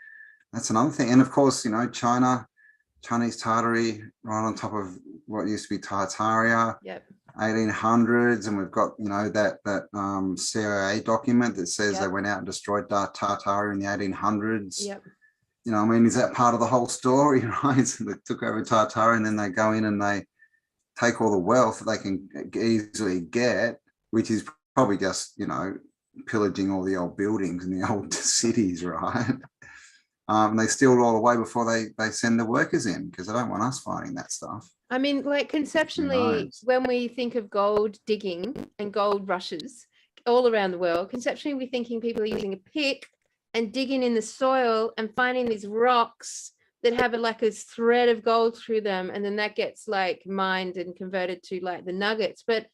that's another thing. And of course, Chinese Tartary right on top of what used to be Tartaria. Yep. 1800s, and we've got that CIA document that says they went out and destroyed Tartaria in the 1800s. Yep. Is that part of the whole story, right? So they took over Tartaria, and then they go in and they take all the wealth that they can easily get, which is probably just pillaging all the old buildings in the old cities, right? And they steal it all away before they send the workers in, because they don't want us finding that stuff. Like conceptually, when we think of gold digging and gold rushes all around the world, conceptually we're thinking people are using a pick and digging in the soil and finding these rocks that have a thread of gold through them, and then that gets mined and converted to the nuggets. But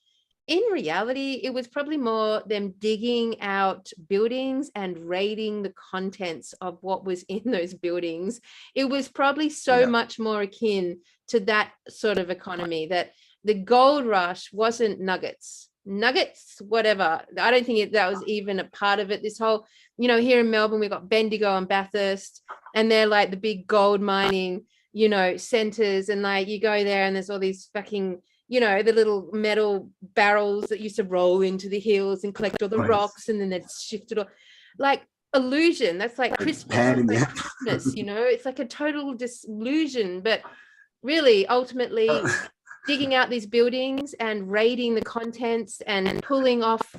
in reality, it was probably more them digging out buildings and raiding the contents of what was in those buildings. It was probably so much more akin to that sort of economy, that the gold rush wasn't nuggets, whatever. I don't think that was even a part of it. This whole, here in Melbourne, we've got Bendigo and Bathurst, and they're the big gold mining, centers. And you go there and there's all these fucking, the little metal barrels that used to roll into the hills and collect all the rocks, and then they'd shift it all. Illusion. That's Christmas. Christmas, it's a total disillusion. But really, ultimately, digging out these buildings and raiding the contents and pulling off,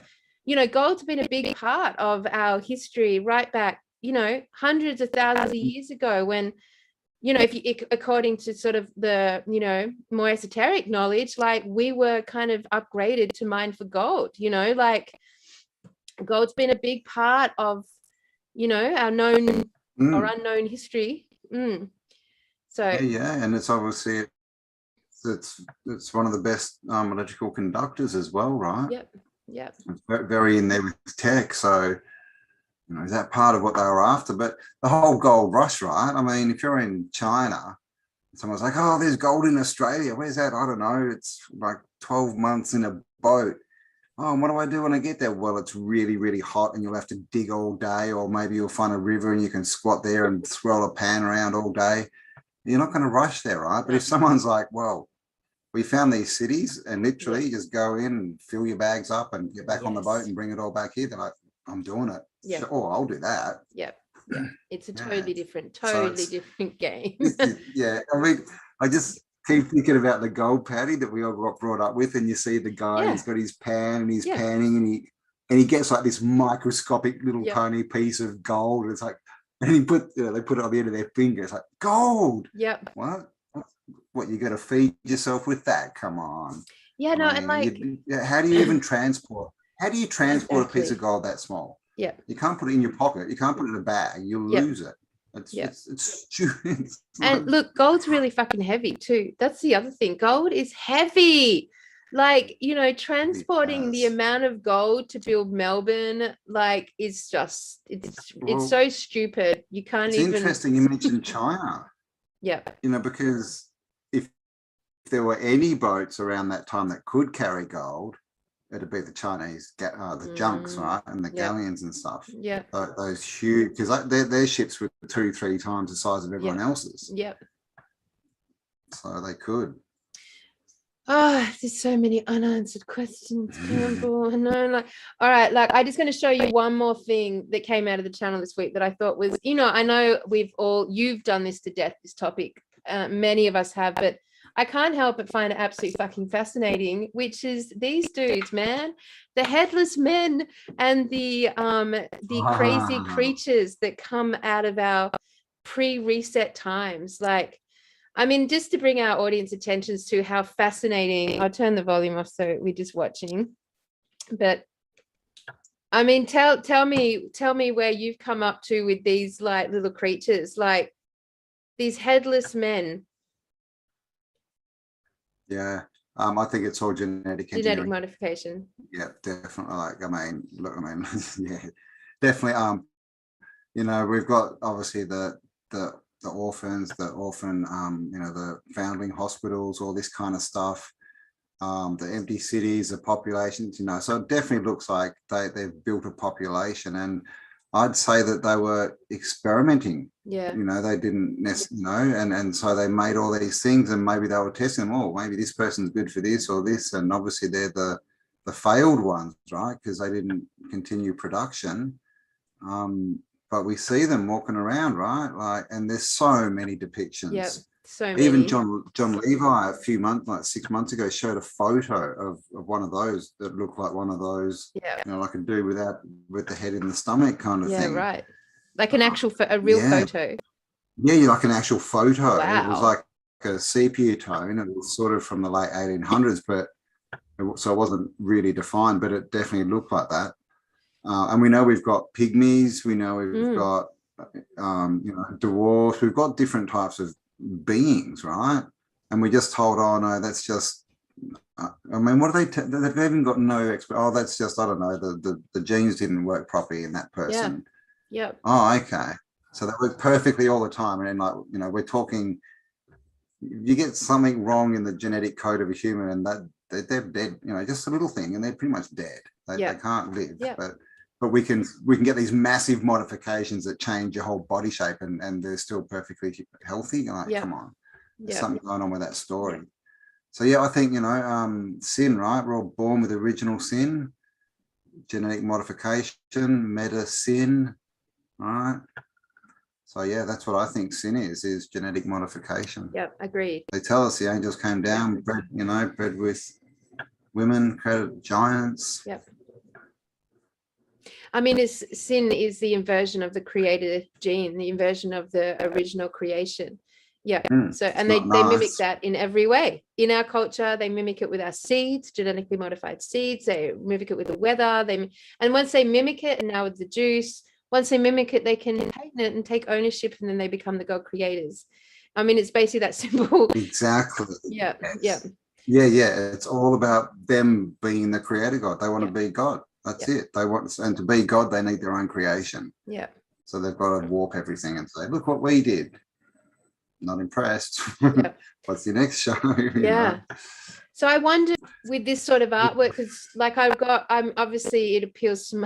gold's been a big part of our history right back, hundreds of thousands of years ago, when, according to sort of the, more esoteric knowledge, we were kind of upgraded to mine for gold, gold's been a big part of, our known or unknown history. So and it's obviously it's one of the best electrical conductors as well, right? Yep. It's very in there with tech. So is that part of what they were after? But the whole gold rush, right? If you're in China, someone's like, oh, there's gold in Australia. Where's that? I don't know. It's 12 months in a boat. Oh, and what do I do when I get there? Well, it's really, really hot and you'll have to dig all day, or maybe you'll find a river and you can squat there and swirl a pan around all day. You're not going to rush there, right? But if someone's like, well, we found these cities, and literally just go in and fill your bags up and get back on the boat and bring it all back here, they're like, I'm doing it. Yeah. So, oh, I'll do that. Yep. It's a totally different game. I just keep thinking about the gold paddy that we all got brought up with, and you see the guy, he's got his pan and he's panning, and he gets this microscopic little tiny piece of gold. It's and they put it on the end of their finger. It's gold. Yep. What you got to feed yourself with that? Come on. Yeah, no, and how do you even transport? How do you transport a piece of gold that small? Yeah. You can't put it in your pocket. You can't put it in a bag. You'll lose it. It's stupid. And look, gold's really fucking heavy too. That's the other thing. Gold is heavy. Transporting the amount of gold to build Melbourne, is just it's so stupid. You can't even. It's interesting you mentioned China. Yeah. Because if there were any boats around that time that could carry gold, it'd be the Chinese, the junks, right, and the galleons and stuff. Yeah. Those huge, because their ships were 2-3 times the size of everyone else's. Yep. So they could. Oh, there's so many unanswered questions, Campbell. I know, all right, I'm just going to show you one more thing that came out of the channel this week that I thought was, I know you've done this to death, this topic. Many of us have, but I can't help but find it absolutely fucking fascinating, which is these dudes, man, the headless men and the crazy creatures that come out of our pre-reset times. Just to bring our audience attentions to how fascinating, I'll turn the volume off so we're just watching, but I mean, tell me where you've come up to with these like little creatures, like these headless men. Yeah. I think it's all genetic Genetic engineering. modification. Yeah, definitely. Like, I mean, look, I mean, yeah, definitely. You know, we've got obviously the orphans, the orphan, you know, the foundling hospitals, all this kind of stuff. The empty cities, the populations, you know, so it definitely looks like they've built a population, and I'd say that they were experimenting. Yeah. You know, they didn't necessarily, you know, and so they made all these things, and maybe they were testing them. Oh, maybe this person's good for this or this, and obviously they're the failed ones, right? Because they didn't continue production. But we see them walking around, right? Like, and there's so many depictions. Yeah. So Even many. John Levi a few months, like 6 months ago, showed a photo of one of those that looked like one of those, Yeah. you know, like a dude with the head in the stomach kind of Yeah, thing. right. Like an actual, a real photo. Yeah, like an actual photo. Wow. It was like a sepia tone. It was sort of from the late 1800s, but so it wasn't really defined, but it definitely looked like that. And we know we've got pygmies. We know we've got, you know, dwarfs. We've got different types of beings, right? And we just told, oh no, that's just, I mean, what do they've even got no expert. Oh, that's just, I don't know, the genes didn't work properly in that person. Yeah. Oh, okay. So they work perfectly all the time. And like, you know, we're talking, you get something wrong in the genetic code of a human, and that they're dead, you know, just a little thing, and they're pretty much dead. They can't live. But we can get these massive modifications that change your whole body shape, and they're still perfectly healthy. Like, come on, there's something going on with that story. So yeah, I think, you know, sin, right? We're all born with original sin, genetic modification, meta sin, right? So yeah, that's what I think sin is genetic modification. Yep, agreed. They tell us the angels came down, bred, you know, bred with women, created giants. Yep. I mean, sin is the inversion of the creator gene, the inversion of the original creation. Yeah. So, and they mimic that in every way. In our culture, they mimic it with our seeds, genetically modified seeds. They mimic it with the weather. And once they mimic it, and now with the juice, once they mimic it, they can patent it and take ownership, and then they become the God creators. I mean, it's basically that simple. Exactly. Yeah. Yeah. Yeah. Yeah. It's all about them being the creator God. They want to be God. That's it. They want, and to be God, they need their own creation. Yeah. So they've got to warp everything and say, look what we did. Not impressed. What's your next show? Yeah. So I wonder with this sort of artwork, because like I'm obviously it appeals to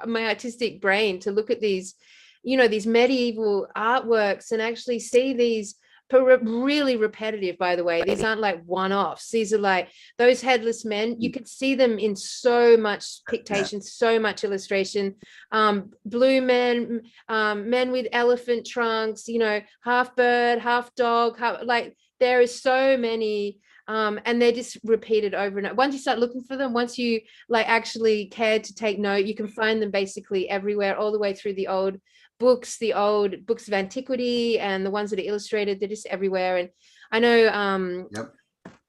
my artistic brain to look at these, you know, these medieval artworks and actually see these really repetitive, by the way. These aren't like one-offs. These are like those headless men. You could see them in so much pictation, so much illustration. Blue men, men with elephant trunks, you know, half bird, half dog, like there is so many. And they're just repeated over and over. Once you start looking for them, once you like actually care to take note, you can find them basically everywhere, all the way through the old books of antiquity, and the ones that are illustrated. They're just everywhere. And I know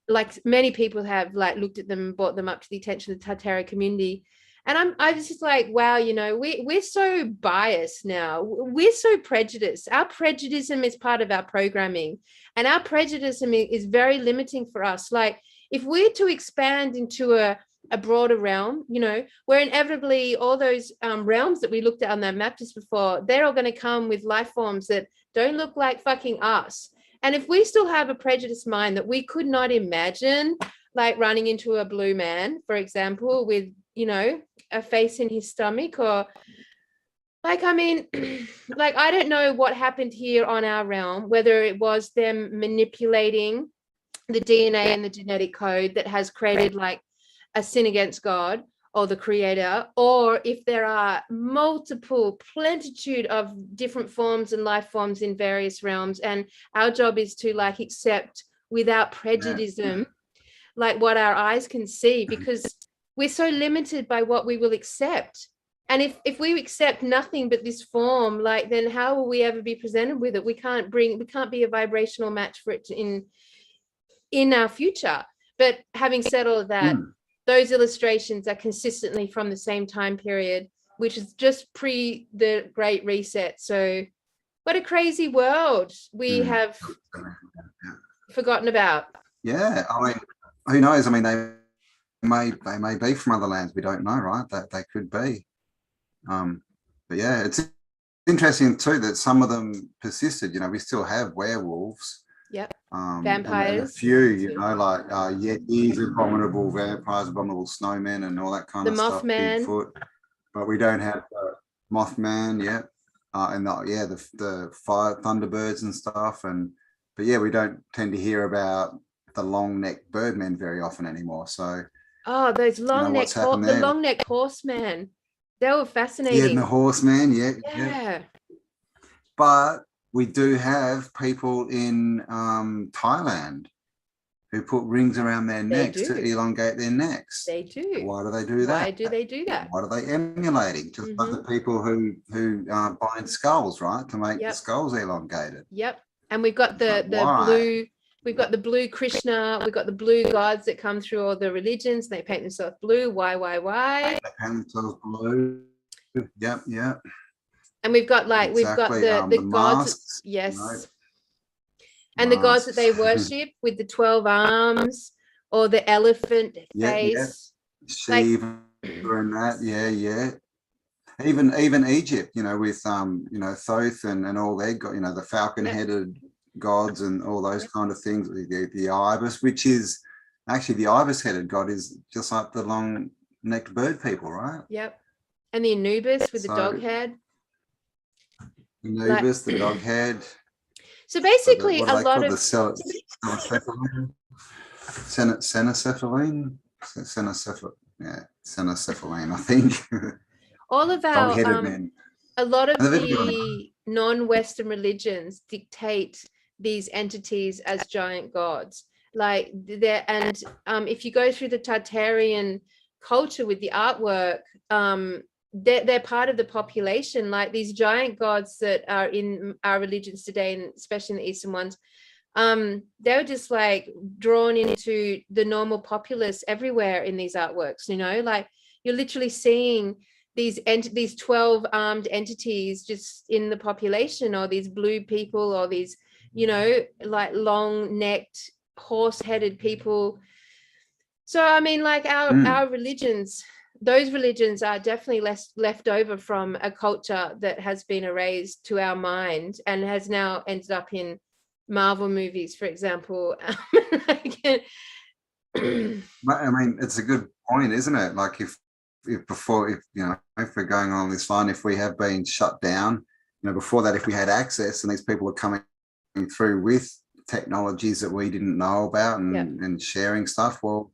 like many people have like looked at them and brought them up to the attention of the Tartaria community. And I was just like, wow, you know, we're so biased now. We're so prejudiced. Our prejudice is part of our programming, and our prejudice is very limiting for us. Like if we're to expand into a broader realm, you know, where inevitably all those realms that we looked at on that map just before, they're all going to come with life forms that don't look like fucking us. And if we still have a prejudiced mind that we could not imagine, like running into a blue man, for example, with, you know, a face in his stomach, or like, I mean, like, I don't know what happened here on our realm, whether it was them manipulating the DNA and the genetic code that has created like a sin against God or the creator, or if there are multiple plenitude of different forms and life forms in various realms, and our job is to like accept without prejudice like what our eyes can see, because we're so limited by what we will accept. And if we accept nothing but this form, like, then how will we ever be presented with it? We can't be a vibrational match for it in our future. But having said all of that, those illustrations are consistently from the same time period, which is just pre the Great Reset. So what a crazy world we have forgotten about. Yeah, I mean, who knows? I mean, they may be from other lands. We don't know, right? That they could be. But yeah, it's interesting too that some of them persisted. You know, we still have werewolves. Yep. Vampires. And a few, you know, like Yetis, abominable vampires, abominable snowmen, and all that kind of stuff. Mothman. Bigfoot. But we don't have Mothman yet. And the fire thunderbirds and stuff. But yeah, we don't tend to hear about the long-necked birdmen very often anymore. So those long-necked, the long-necked horsemen, they were fascinating. Yeah, and the horseman, yeah. But we do have people in Thailand who put rings around their necks to elongate their necks. They do. Why do they do that? Why do they do that? What are they emulating? Just like the people who bind skulls, right, to make the skulls elongated. Yep. And we've got the blue. We've got the blue Krishna. We've got the blue gods that come through all the religions. They paint themselves blue. Why? They paint themselves blue. Yep. And we've got we've got the gods. Masks, yes. You know, and the gods that they worship with the 12 arms or the elephant face. Shiva and that. Yeah. Even Egypt, you know, with Thoth and all their got, you know, the falcon-headed gods and all those kind of things. The ibis, which is actually the ibis-headed god, is just like the long-necked bird people, right? Yep. And the Anubis with the dog head. Anubis, the dog head. So basically, a lot of Cenocephaline, I think. All of our a lot of the non-Western religions dictate these entities as giant gods. If you go through the Tartarian culture with the artwork, they're part of the population. Like these giant gods that are in our religions today, and especially in the Eastern ones, they're just like drawn into the normal populace everywhere in these artworks. You know, like you're literally seeing these 12 armed entities just in the population, or these blue people, or these, you know, like long-necked, horse-headed people. So I mean, like our religions, those religions are definitely left over from a culture that has been erased to our mind and has now ended up in Marvel movies, for example. I mean, it's a good point, isn't it? Like if we're going on this line, if we have been shut down, you know, before that, if we had access and these people are coming through with technologies that we didn't know about and sharing stuff, well,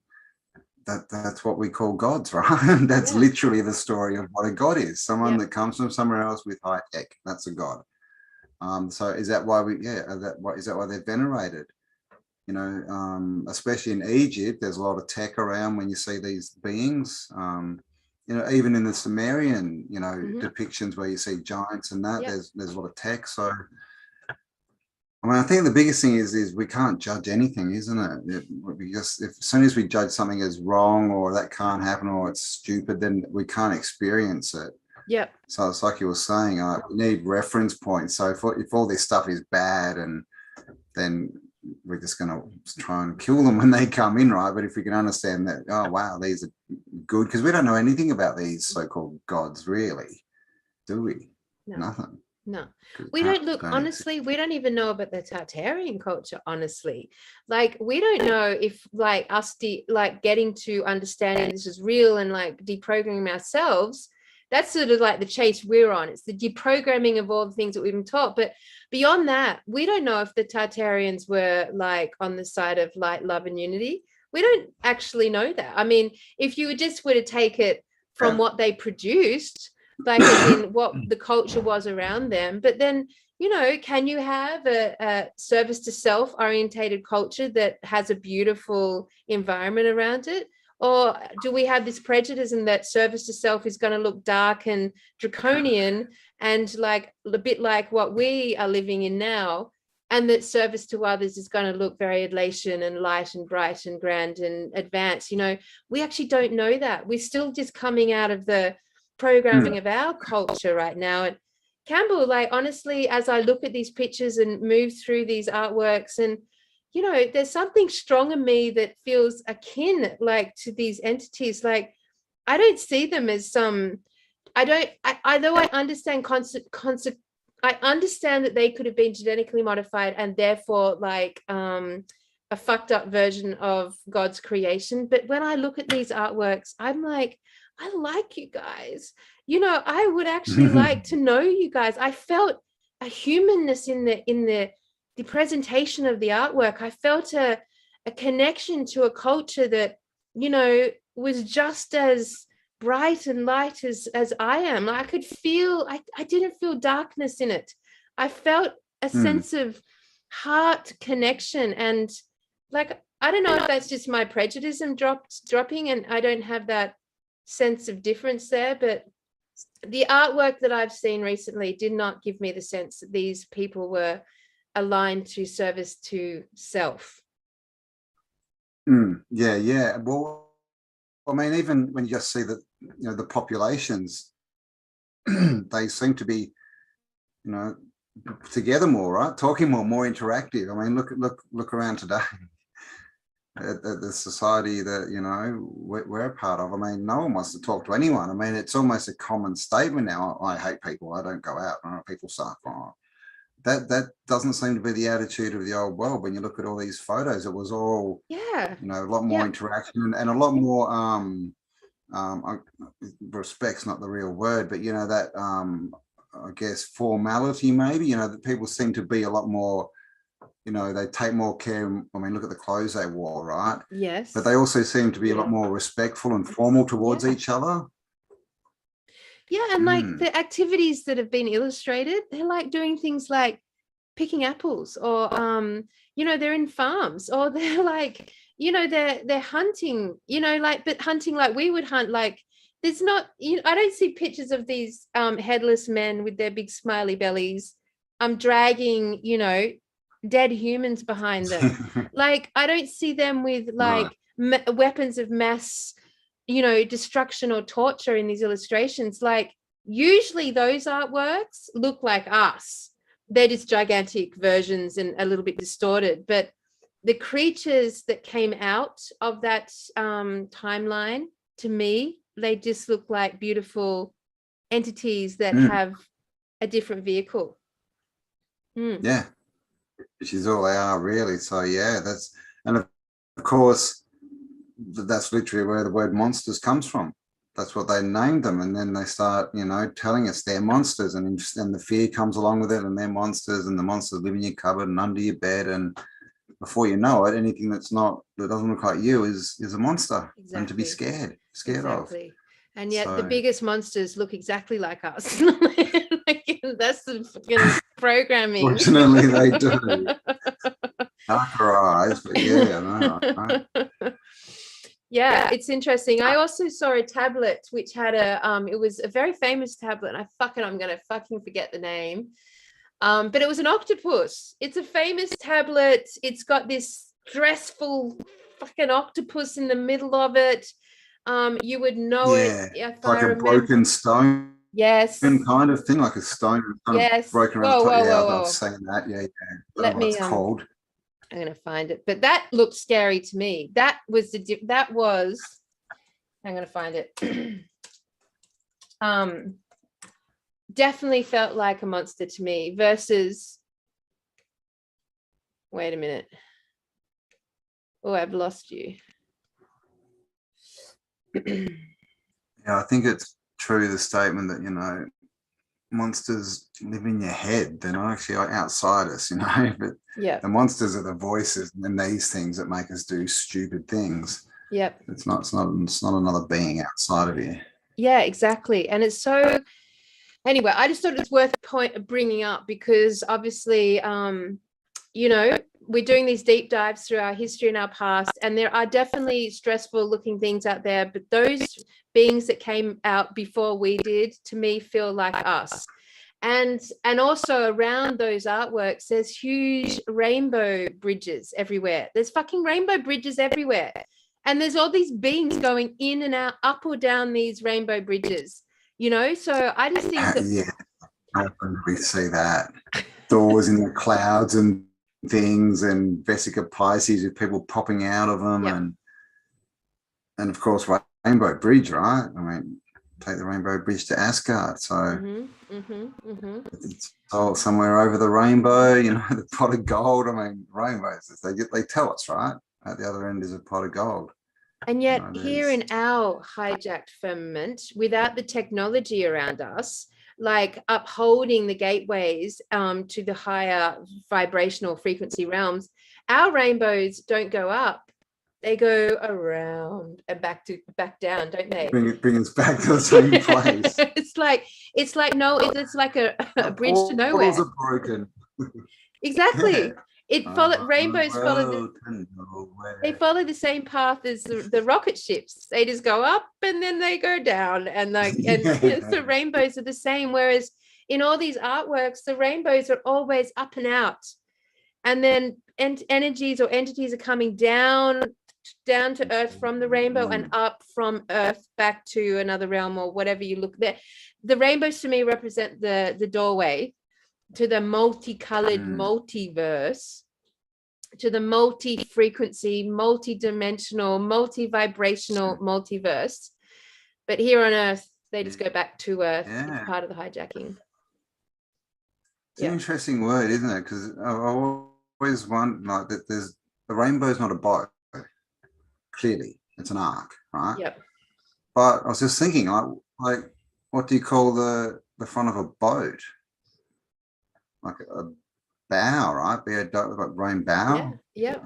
that's what we call gods, right? That's literally the story of what a god is. Someone that comes from somewhere else with high tech. That's a god. So is that why is that why they're venerated? You know, especially in Egypt, there's a lot of tech around when you see these beings. You know, even in the Sumerian, you know, depictions where you see giants and that, there's a lot of tech. So, I mean, I think the biggest thing is we can't judge anything, isn't it? Because as soon as we judge something as wrong or that can't happen or it's stupid, then we can't experience it. Yep. So it's like you were saying, we need reference points. So if all this stuff is bad, and then we're just going to try and kill them when they come in, right? But if we can understand that, oh, wow, these are good, because we don't know anything about these so-called gods, really, do we? No. Nothing. No, we don't look, honestly, we don't even know about the Tartarian culture, honestly. Like, we don't know if like us getting to understanding this is real and like deprogramming ourselves. That's sort of like the chase we're on. It's the deprogramming of all the things that we've been taught. But beyond that, we don't know if the Tartarians were like on the side of like love and unity. We don't actually know that. I mean, if you just were to take it from what they produced, like as in what the culture was around them, but then, you know, can you have a service to self orientated culture that has a beautiful environment around it? Or do we have this prejudice in that service to self is going to look dark and draconian and like a bit like what we are living in now? and that service to others is going to look very elation and light and bright and grand and advanced. You know, we actually don't know that. We're still just coming out of the programming of our culture right now. And Cambell, like, honestly, as I look at these pictures and move through these artworks, and you know, there's something strong in me that feels akin, like, to these entities. Like, I don't see them as some, though I understand I understand that they could have been genetically modified and therefore like a fucked up version of God's creation. But when I look at these artworks, I'm like, I like you guys. You know, I would actually like to know you guys. I felt a humanness in the presentation of the artwork. I felt a connection to a culture that, you know, was just as bright and light as I am. Like, I could feel, I didn't feel darkness in it. I felt a sense of heart connection. And like, I don't know if that's just my prejudice dropping and I don't have that sense of difference there, but the artwork that I've seen recently did not give me the sense that these people were aligned to service to self. Yeah. Well, I mean, even when you just see that, you know, the populations, they seem to be, you know, together more, right? Talking more interactive. I mean, look around today at the society that, you know, we're a part of. I mean, no one wants to talk to anyone. I mean, it's almost a common statement now. I hate people. I don't go out. People suck. That doesn't seem to be the attitude of the old world. When you look at all these photos, it was all, you know, a lot more interaction and a lot more respect's not the real word, but you know, that I guess formality, maybe, you know, that people seem to be a lot more, you know, they take more care. I mean, look at the clothes they wore, right? Yes. But they also seem to be a lot more respectful and formal towards each other. Yeah, and like the activities that have been illustrated, they're like doing things like picking apples, or you know, they're in farms, or they're like, you know, they're hunting, you know, like, but hunting like we would hunt. Like, there's not, you know, I don't see pictures of these headless men with their big smiley bellies dragging, you know, dead humans behind them. Like, I don't see them with like weapons of mass, you know, destruction or torture in these illustrations. Like, usually those artworks look like us. They're just gigantic versions and a little bit distorted, but the creatures that came out of that timeline, to me, they just look like beautiful entities that have a different vehicle. Yeah, which is all they are, really. So yeah, that's, and of course that's literally where the word monsters comes from. That's what they named them, and then they start, you know, telling us they're monsters, and the fear comes along with it, and they're monsters, and the monsters live in your cupboard and under your bed, and before you know it, anything that doesn't look like you is a monster. Exactly. And to be scared of. And yet the biggest monsters look exactly like us. Like, that's the fucking programming. Fortunately, they do. Darker eyes, but yeah, I know. Right? Yeah, it's interesting. I also saw a tablet which had it was a very famous tablet, and I'm gonna fucking forget the name. But it was an octopus. It's a famous tablet. It's got this stressful fucking octopus in the middle of it. You would know it if like a broken stone. Yes. Kind of thing, like a stone broken around the top. I've seen that. Yeah. Let me. It's called. I'm gonna find it, but that looked scary to me. That was I'm gonna find it. Definitely felt like a monster to me versus, wait a minute. Oh, I've lost you. Yeah, I think it's true, the statement that, you know, monsters live in your head. They're not actually outside us, you know, but the monsters are the voices and these things that make us do stupid things. It's not another being outside of you. Yeah, exactly. And it's so, anyway, I just thought it's worth bringing up because obviously, you know, we're doing these deep dives through our history and our past, and there are definitely stressful looking things out there, but those beings that came out before we did, to me, feel like us. And also around those artworks, there's huge rainbow bridges everywhere. There's fucking rainbow bridges everywhere. And there's all these beings going in and out, up or down these rainbow bridges, you know? So I just think that... Yeah, often we see that. Doors in the clouds and things, and Vesica Pisces with people popping out of them. Yep. And of course, Rainbow Bridge, right? I mean, take the Rainbow Bridge to Asgard. So it's all somewhere over the rainbow, you know, the pot of gold. I mean, rainbows, they tell us, right? At the other end is a pot of gold. And yet here in our hijacked firmament, without the technology around us, like upholding the gateways to the higher vibrational frequency realms, our rainbows don't go up. They go around and back down, don't they? Bring us back to the same place. it's like a bridge to nowhere. Portals are broken. Exactly. Yeah. Rainbows follow they follow the same path as the rocket ships. They just go up and then they go down, and the rainbows are the same. Whereas in all these artworks, the rainbows are always up and out, and then energies or entities are coming down to earth from the rainbow and up from earth back to another realm or whatever you look there. The rainbows to me represent the doorway to the multicolored multiverse, to the multi-frequency, multi-dimensional, multi-vibrational multiverse. But here on earth, they just go back to earth. It's part of the hijacking. It's an interesting word, isn't it? Because I always wondered, like, that the rainbow is not a boat. Clearly, it's an arc, right? Yep. But I was just thinking, like, what do you call the front of a boat? Like a bow, right? Like rain bow. Yeah.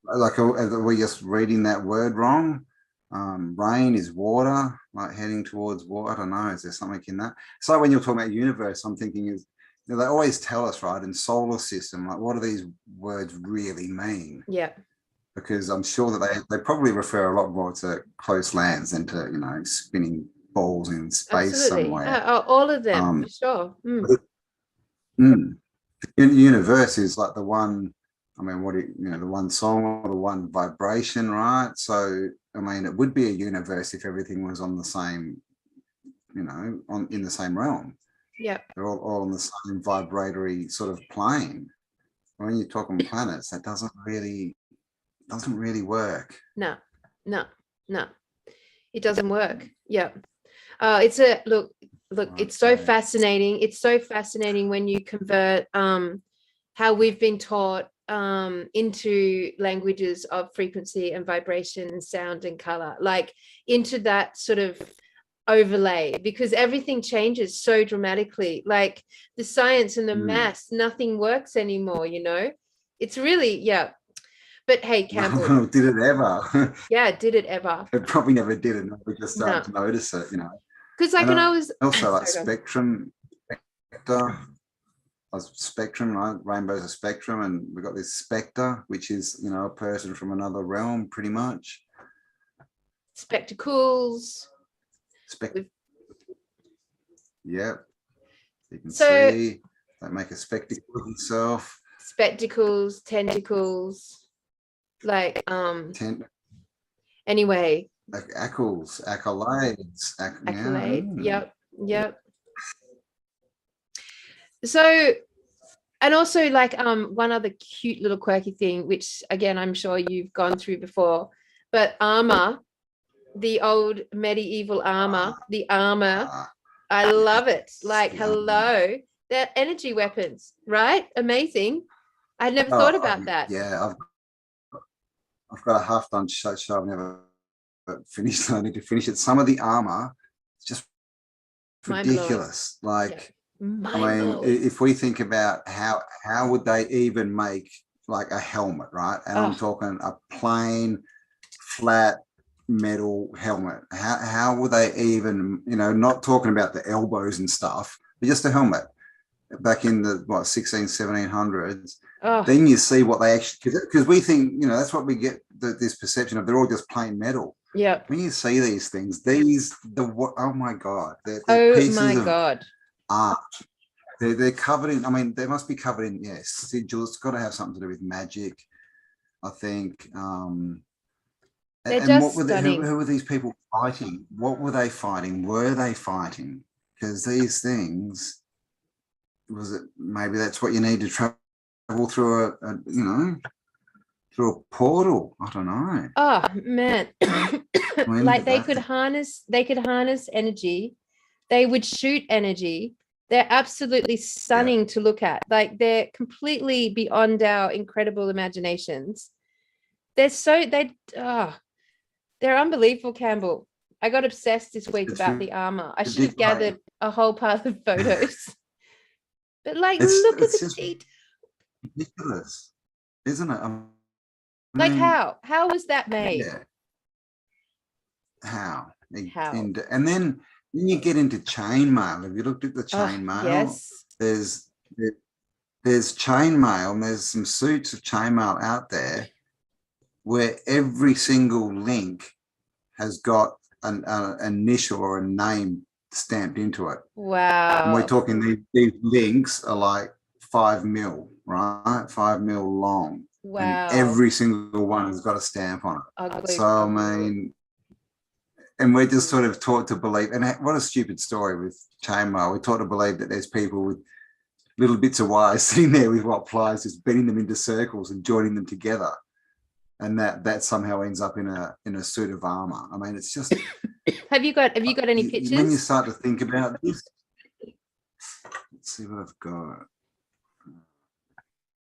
Like, are we just reading that word wrong? Rain is water, like heading towards water. I don't know. Is there something in that? So when you're talking about universe, I'm thinking is, you know, they always tell us, right, in solar system, like, what do these words really mean? Yeah. Because I'm sure that they probably refer a lot more to close lands than to, you know, spinning balls in space somewhere. All of them, for sure. The universe is like the one, I mean, the one song or the one vibration, right? So, I mean, it would be a universe if everything was on the same, you know, in the same realm. Yeah. They're all on the same vibratory sort of plane. When you're talking planets, that doesn't really work. No, it doesn't work. Yeah. It's a look, it's so fascinating. It's so fascinating when you convert how we've been taught into languages of frequency and vibration and sound and color, like into that sort of overlay, because everything changes so dramatically. Like the science and the maths, nothing works anymore, you know. It's really, But hey, Cambell. Did it ever? Yeah, did it ever? It probably never did, and we just started to notice it, you know. Because like, and I was also like spectrum, spectrum, right? Rainbow's a spectrum, and we've got this spectre, which is, you know, a person from another realm, pretty much. Spectacles. Yep. You can see they make a spectacle of himself. Spectacles, tentacles, like anyway. Like accolades. Yep. So, and also like one other cute little quirky thing, which again I'm sure you've gone through before, but armor, the old medieval armor, the armor, I love it. Like, hello, they're energy weapons, right? Amazing. I'd never thought about that. Yeah, I've got a half done show. I've never finished. I need to finish it. Some of the armor is just ridiculous. Like, I mean, if we think about how would they even make like a helmet, right? And I'm talking a plain, flat metal helmet. How would they even, you know, not talking about the elbows and stuff, but just a helmet back in the 1700s. Then you see what they actually, because we think, you know, that's what we get, this perception of they're all just plain metal. Yeah. When you see these things, oh my God. Oh my God. art. They're covered in, I mean, they must be covered in, sigils. It's got to have something to do with magic, I think. They're And just stunning. who were these people fighting? What were they fighting? Were they fighting? Because these things, was it, maybe that's what you need to travel through through a portal. I don't know. Oh man. Like they could harness energy. They would shoot energy. They're absolutely stunning to look at. Like they're completely beyond our incredible imaginations. They're unbelievable, Campbell. I got obsessed this week about the armor. I should have gathered a whole pile of photos. But like, look at the detail. Ridiculous, isn't it? Like how was that made? Yeah. How? And then you get into chainmail. Have you looked at the chainmail? Yes. There's chainmail, and there's some suits of chainmail out there where every single link has got an initial or a name stamped into it. Wow. And we're talking these links are like 5 mil, right? 5 mil long. Wow. And every single one has got a stamp on it. Ugly. So, I mean, and we're just sort of taught to believe, and what a stupid story with chainmail. We're taught to believe that there's people with little bits of wire sitting there with pliers, just bending them into circles and joining them together. And that somehow ends up in a suit of armor. I mean, it's just. Have you got any pictures? When you start to think about this, let's see what I've got.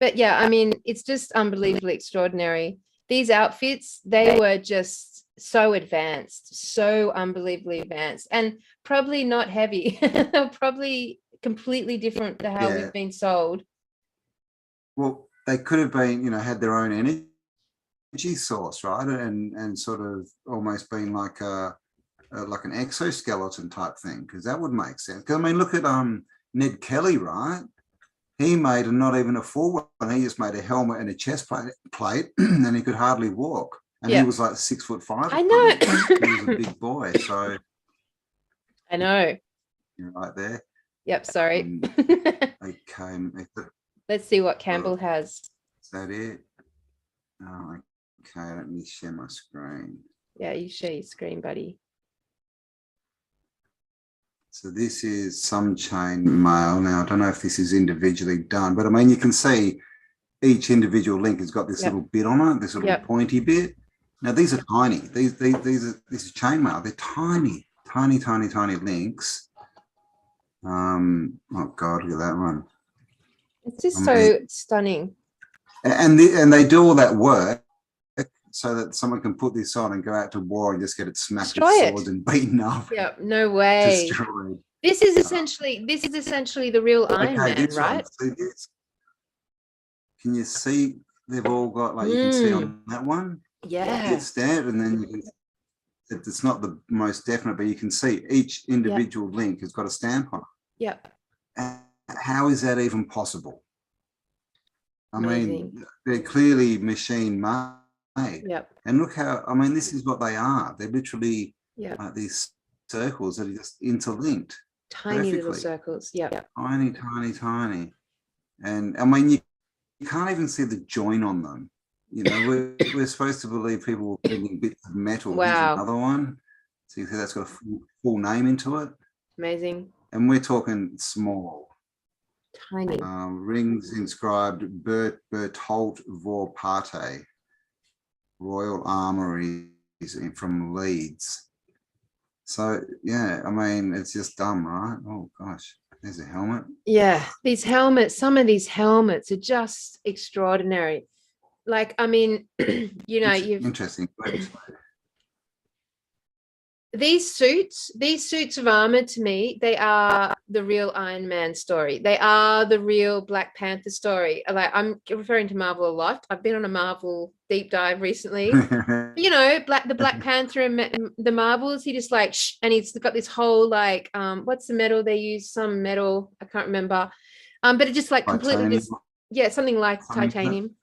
But yeah, I mean, it's just unbelievably extraordinary. These outfits, they were just so advanced, so unbelievably advanced, and probably not heavy. They're probably completely different to how we've been sold. Well, they could have been, had their own energy source, right? And sort of almost been like an exoskeleton type thing, because that would make sense. Because I mean, look at Ned Kelly, right? He made not even a full one. He just made a helmet and a chest plate, and he could hardly walk. And he was like 6'5". I know. He was a big boy. So I know. You're right there. Yep. Sorry. Okay. Let's see what Cambell has. Is that it? Oh, okay. Let me share my screen. Yeah, you share your screen, buddy. So this is some chain mail. Now, I don't know if this is individually done, but I mean, you can see each individual link has got this little bit on it, this little pointy bit. Now, these are tiny. This is chain mail. They're tiny, tiny, tiny, tiny links. Oh God, look at that one. It's just so stunning. And they do all that work so that someone can put this on and go out to war and just get it smacked with swords and beaten up. Yeah, no way. Destroyed. This is essentially the real Iron Man, right? Can you see they've all got, like, you can see on that one? Yeah. It's stamped, and then you can, it's not the most definite, but you can see each individual link has got a stamp on it. Yep. How is that even possible? I mean, they're clearly machine made. Yep. And look how, I mean, this is what they are. They're literally like these circles that are just interlinked. Tiny little circles. Yep. Tiny, tiny, tiny. And I mean, you can't even see the join on them. You know, we're supposed to believe people were putting bits of metal. Wow. Another one. So you see that's got a full name into it. Amazing. And we're talking small. Tiny. Rings inscribed Bertolt vor Parte, Royal Armouries from Leeds. So, yeah, I mean, it's just dumb, right? Oh, gosh, there's a helmet. Yeah, these helmets, some of these helmets are just extraordinary. Like, I mean, you know, Interesting. These suits of armor, to me, they are the real Iron Man story. They are the real Black Panther story. Like, I'm referring to Marvel a lot. I've been on a Marvel deep dive recently. You know, the Black Panther and the Marvels, he just like, and he's got this whole like, what's the metal they use? Some metal, I can't remember. But it just like completely something like titanium.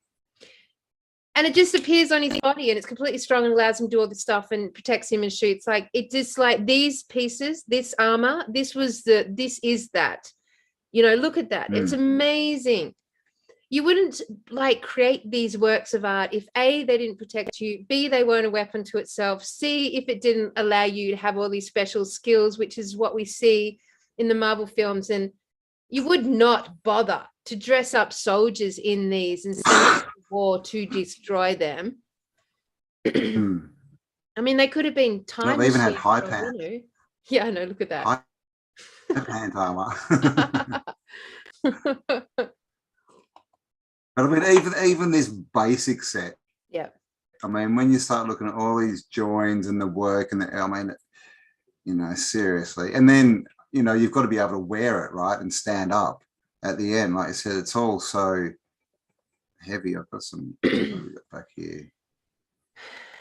And it just appears on his body, and it's completely strong and allows him to do all this stuff and protects him and shoots. Like, it just, like, these pieces, this armor, this is that. You know, look at that. It's amazing. You wouldn't, like, create these works of art if A, they didn't protect you, B, they weren't a weapon to itself, C, if it didn't allow you to have all these special skills, which is what we see in the Marvel films. And you would not bother to dress up soldiers in these and send them to war to destroy them. I mean, they could have been time. They even had high machines, pants. you know. Yeah, I know. Look at that. High pant armor. But I mean, even this basic set. Yeah. I mean, when you start looking at all these joins and the work and I mean, you know, seriously. And then, you know, you've got to be able to wear it, right, and stand up at the end. Like I said, it's all so heavy. I've got some back here.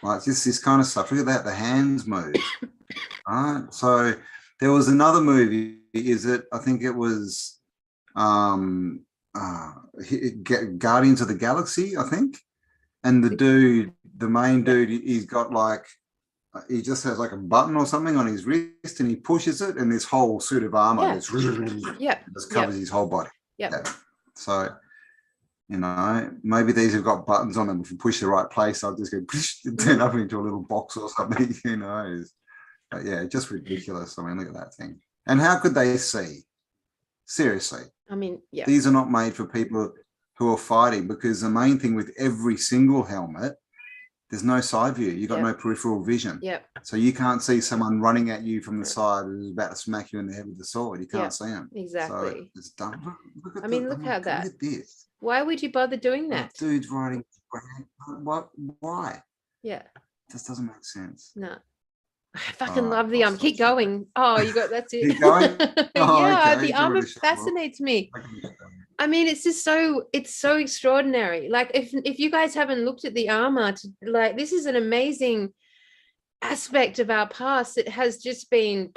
Like, just this kind of stuff. Look at that. The hands move. Right. So there was another movie. I think it was Guardians of the Galaxy, I think. And the main dude, he's got like, he just has like a button or something on his wrist, and he pushes it, and this whole suit of armor just covers his whole body. Yeah. So, you know, maybe these have got buttons on them. If you push the right place, I'll just go turn up into a little box or something, you know. But yeah, just ridiculous. I mean, look at that thing. And how could they see? Seriously. I mean, yeah. These are not made for people who are fighting, because the main thing with every single helmet, there's no side view. You've got no peripheral vision. So you can't see someone running at you from the side who's about to smack you in the head with the sword. You can't see them. Exactly. So it's dumb. Look I mean, look how that. Look at this. Why would you bother doing that? Dude's riding. What? Why? Yeah. This doesn't make sense. No. I fucking love the armor. Keep going. Oh, you got, that's it. Keep going? Yeah, okay. the armor fascinates me. I mean, it's just it's so extraordinary. Like, if you guys haven't looked at the armor, like, this is an amazing aspect of our past. It has just been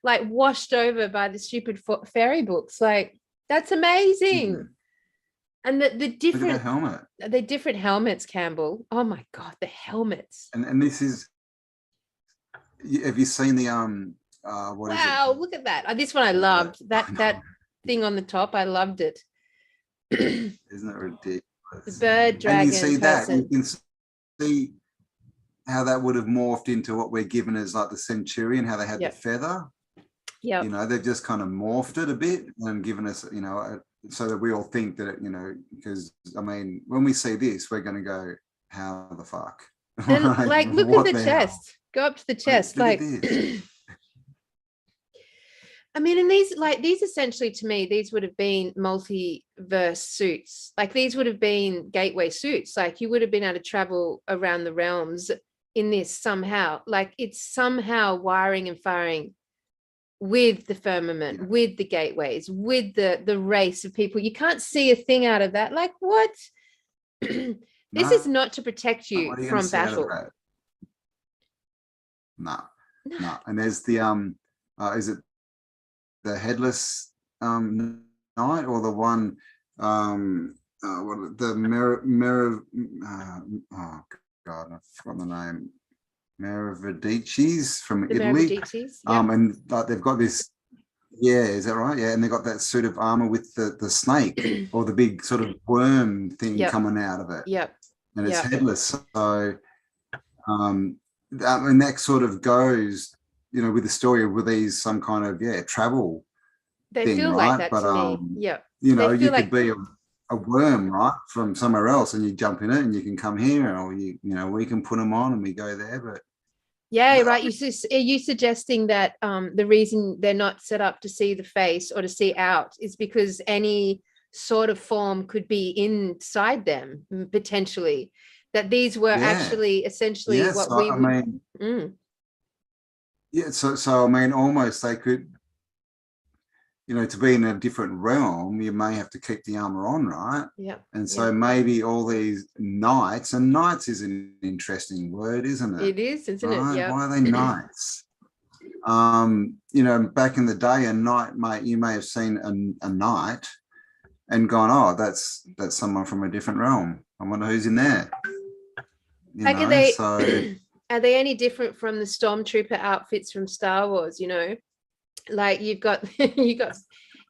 like washed over by the stupid fairy books. Like, that's amazing. And the different look at that helmet. The different helmets, Cambell. Oh my God, the helmets. And this is. Have you seen the what is it? Wow, look at that. This one I loved. That thing on the top, I loved it. Isn't it ridiculous? The bird dragon. And you see that, you can see how that would have morphed into what we're given as like the centurion, how they had the feather. Yeah. You know, they've just kind of morphed it a bit and given us, you know, so that we all think that, you know, because I mean, when we see this, we're going to go, how the fuck? And like, look at the chest. Go up to the chest, like. I mean, and these essentially, to me, these would have been multiverse suits. Like, these would have been gateway suits. Like, you would have been able to travel around the realms in this somehow. Like, it's somehow wiring and firing with the firmament, with the gateways, with the race of people. You can't see a thing out of that. Like, what? This is not to protect you from battle. No. And there's the is it the headless knight, or the one the oh God, I've forgotten the name. Meravedicis from Italy. And they've got this. Yeah, is that right? Yeah, and they got that suit of armor with the snake or the big sort of worm thing coming out of it. And it's headless. So and that sort of goes, you know, with the story with these some kind of travel they thing, feel right? like that but to me. you know, you could be a worm, right, from somewhere else, and you jump in it and you can come here, or you know, we can put them on and we go there. But right, are you suggesting that the reason they're not set up to see the face or to see out is because any sort of form could be inside them potentially, that these were actually essentially what we I mean, so I mean, almost they could, you know, to be in a different realm, you may have to keep the armor on, right? And so maybe all these knights, and knights is an interesting word, isn't it? It is, isn't it? Why are they knights? You know, back in the day, a knight, you may have seen a knight and gone, oh, that's someone from a different realm. I wonder who's in there. Like, are So are they any different from the stormtrooper outfits from Star Wars? Like you've got you got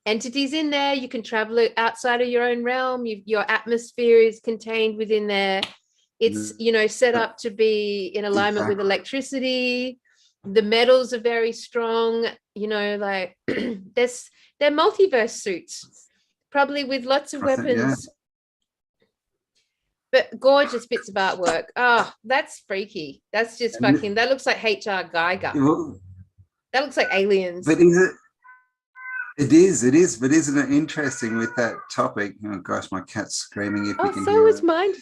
entities in there. You can travel outside of your own realm. Your atmosphere is contained within there. It's set up to be in alignment with electricity. The metals are very strong. Like they're multiverse suits, probably with lots of weapons. But gorgeous bits of artwork. Oh, that's freaky. That's just fucking. That looks like H.R. Geiger. That looks like aliens. But is it? It is. But isn't it interesting with that topic? Oh gosh, my cat's screaming. If you can so was mine.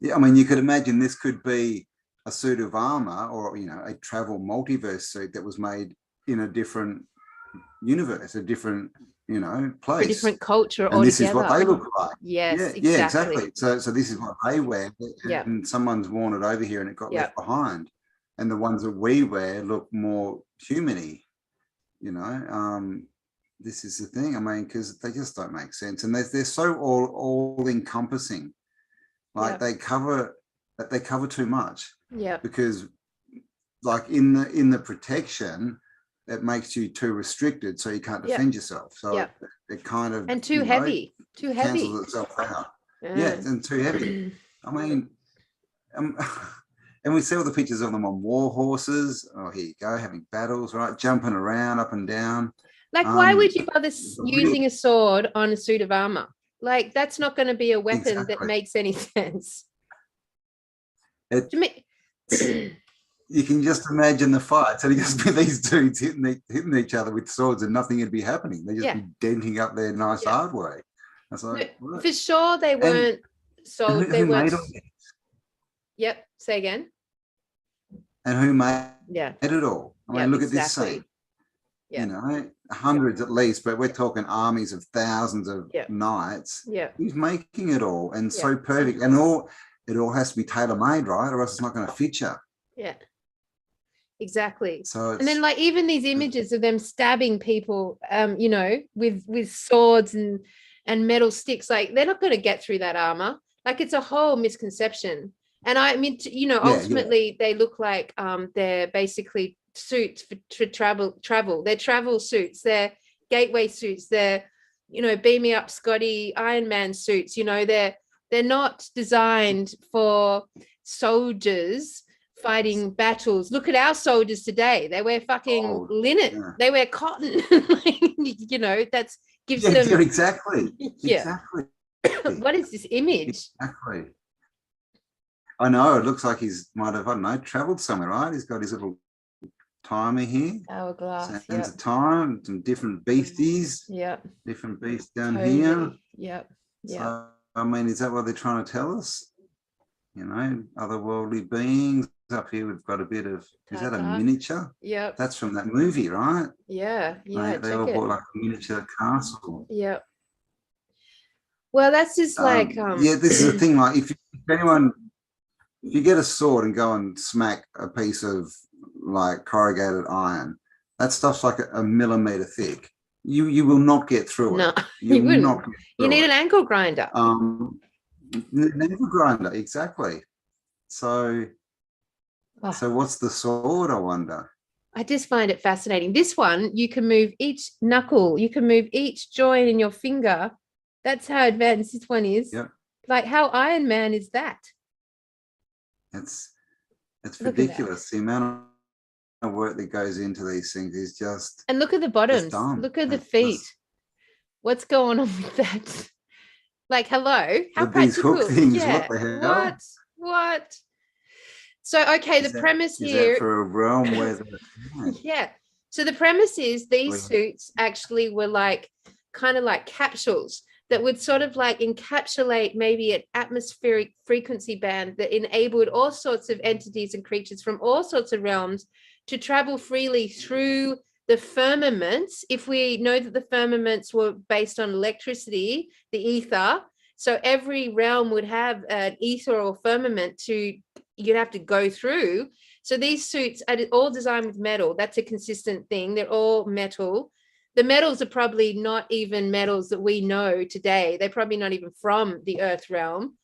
Yeah, I mean, you could imagine this could be a suit of armor, or a travel multiverse suit that was made in a different universe, a different place, a different culture, and this is what they look like. Yes, yeah, exactly. So this is what they wear, and someone's worn it over here and it got left behind, and the ones that we wear look more human-y. This is the thing. I mean, because they just don't make sense, and they're so all encompassing. Like they cover too much. Yeah. Because like in the protection, it makes you too restricted, so you can't defend yourself. So it kind of and too heavy. Cancels itself out. Yeah, and too heavy. I mean, and we see all the pictures of them on war horses. Oh, here you go, having battles, right? Jumping around up and down. Like, why would you bother using a sword on a suit of armor? Like, that's not going to be a weapon that makes any sense. To me, you can just imagine the fights. It'd just be these dudes hitting each other with swords, and nothing would be happening. They'd just be denting up their nice hard way. That's like, for sure, they weren't. They weren't. Yep. Say again. And who made it all? I mean, look at this scene. Hundreds at least, but we're talking armies of thousands of knights. Who's making it all? And so perfect, and it all has to be tailor-made, right? Or else it's not going to fit you. Yeah, exactly. So and then, like, even these images of them stabbing people, with swords and metal sticks, like, they're not going to get through that armor. Like, it's a whole misconception. And I mean, ultimately, they look like they're basically suits for travel. They're travel suits. They're gateway suits. They're, beam me up, Scotty, Iron Man suits. They're not designed for soldiers fighting battles. Look at our soldiers today. They wear fucking linen. Yeah. They wear cotton. That's gives them exactly. Exactly. What is this image? Exactly. I know, it looks like he's might have, I don't know, traveled somewhere, right? He's got his little timer here. Hourglass. Sands of time, some different beasties. Yeah. Different beasts down here. Yep. So, I mean, is that what they're trying to tell us? Otherworldly beings. Up here we've got a bit of, is that a miniature? Yeah. That's from that movie, right? Yeah. They all bought like a miniature castle. Yeah. Well, that's just like this is the thing, like if you get a sword and go and smack a piece of like corrugated iron, that stuff's like a millimeter thick. You will not get through it. No, you wouldn't. You need an ankle grinder. An ankle grinder, exactly. So what's the sword, I wonder? I just find it fascinating. This one, you can move each knuckle, you can move each joint in your finger. That's how advanced this one is. Yep. Like, how Iron Man is that? It's ridiculous. The amount of work that goes into these things is just. And look at the bottoms. Look at the feet. What's going on with that? Like, hello, how practical? These hook things. Yeah. What the hell? What? So, okay, the premise here. Is that for a realm where? Yeah. So the premise is these suits actually were kind of like capsules that would sort of like encapsulate maybe an atmospheric frequency band that enabled all sorts of entities and creatures from all sorts of realms to travel freely through the firmaments. If we know that the firmaments were based on electricity, the ether, so every realm would have an ether or firmament you'd have to go through. So these suits are all designed with metal. That's a consistent thing. They're all metal. the metals are probably not even metals that we know today. They're probably not even from the earth realm.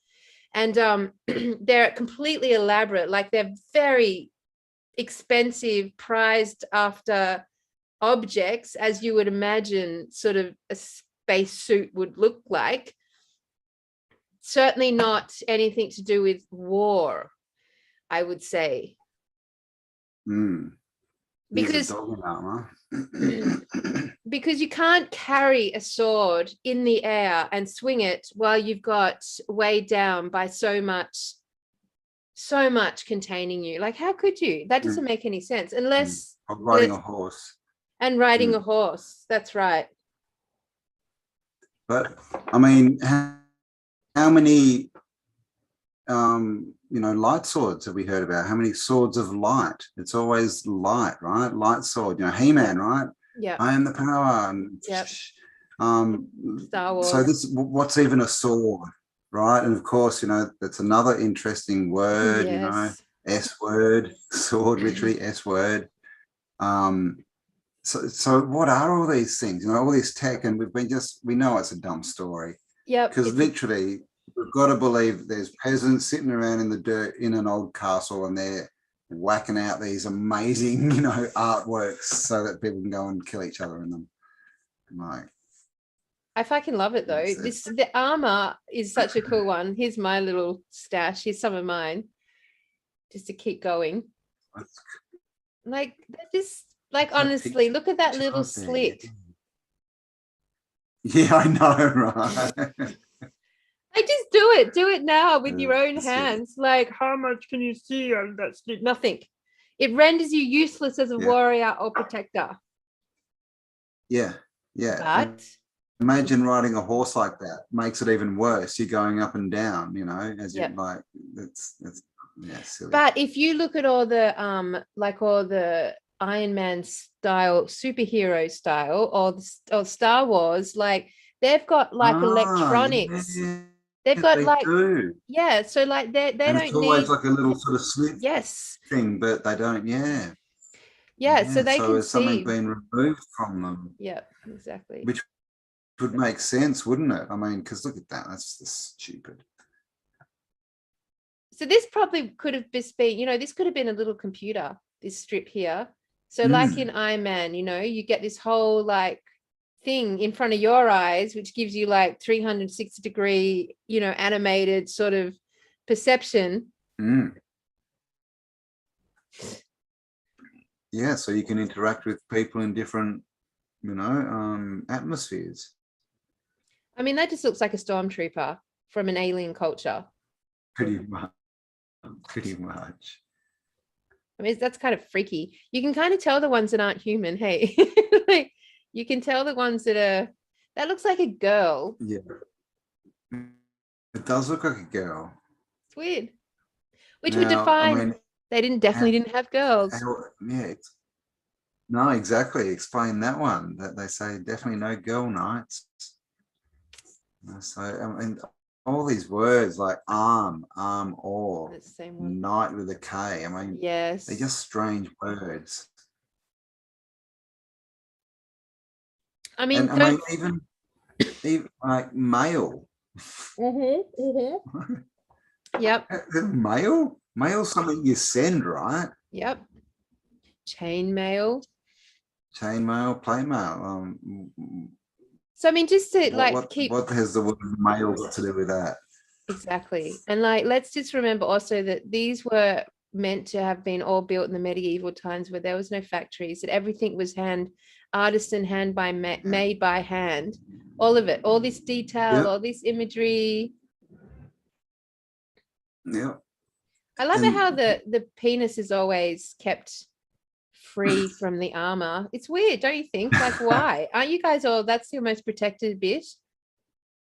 And they're completely elaborate, like they're very expensive, prized after objects, as you would imagine sort of a space suit would look like. Certainly not anything to do with war, I would say. Because because you can't carry a sword in the air and swing it while you've got weighed down by so much containing you. Like, how could you? That doesn't make any sense unless riding a horse. And riding a horse. That's right. But I mean, how many you know, light swords have we heard about? How many swords of light? It's always light, right? Light sword, you know, He-Man, right? Yeah. I am the power. And, Star Wars. So this, what's even a sword, right? And of course, you know, that's another interesting word, you know, S word, sword, literally S word. So what are all these things? You know, all this tech, and we know it's a dumb story. Yeah. Because literally, we've got to believe there's peasants sitting around in the dirt in an old castle, and they're whacking out these amazing, you know, artworks so that people can go and kill each other in them. Like, I fucking love it though. The armor is such a cool one. Here's my little stash. Here's some of mine, just to keep going. Like, like, honestly, look at that little slit. Yeah, I know, right? Just do it now with your own hands. Like, how much can you see on that slit? Nothing. It renders you useless as a warrior or protector. Yeah. But imagine riding a horse like that. Makes it even worse. You're going up and down, you know, as you like. It's silly. But if you look at all the like all the Iron Man style, superhero style, or Star Wars, like, they've got like electronics. They've got so like they don't it's always need like a little sort of slip thing, but they don't. So they can it's something being removed from them. Yeah, exactly. Which would make sense, wouldn't it? I mean, because look at that, that's just stupid. So this probably could have just been, you know, this could have been a little computer, this strip here. So like in Iron Man, you know, you get this whole like thing in front of your eyes, which gives you like 360-degree, you know, animated sort of perception. Yeah, so you can interact with people in different, you know, atmospheres. I mean, that just looks like a stormtrooper from an alien culture. Pretty much. I mean, that's kind of freaky. You can kind of tell the ones that aren't human. Hey, like, you can tell the ones that looks like a girl. Yeah. It does look like a girl. It's weird. Which would define, I mean, they definitely didn't have girls. No, exactly. Explain that one. That they say definitely no girl knights. So, I mean, all these words like arm, or knight with a K. I mean, they're just strange words. I mean, even like male. Yep. Mail's something you send, right? Yep. Chain mail, plate mail. So I mean, just to what has the word mail got to do with that? Exactly. And like, let's just remember also that these were meant to have been all built in the medieval times where there was no factories, that everything was made by hand. All of it, all this detail, all this imagery. Yeah. I love it how the penis is always kept free from the armor. It's weird, don't you think? Like, why? Aren't you guys all, that's your most protected bit?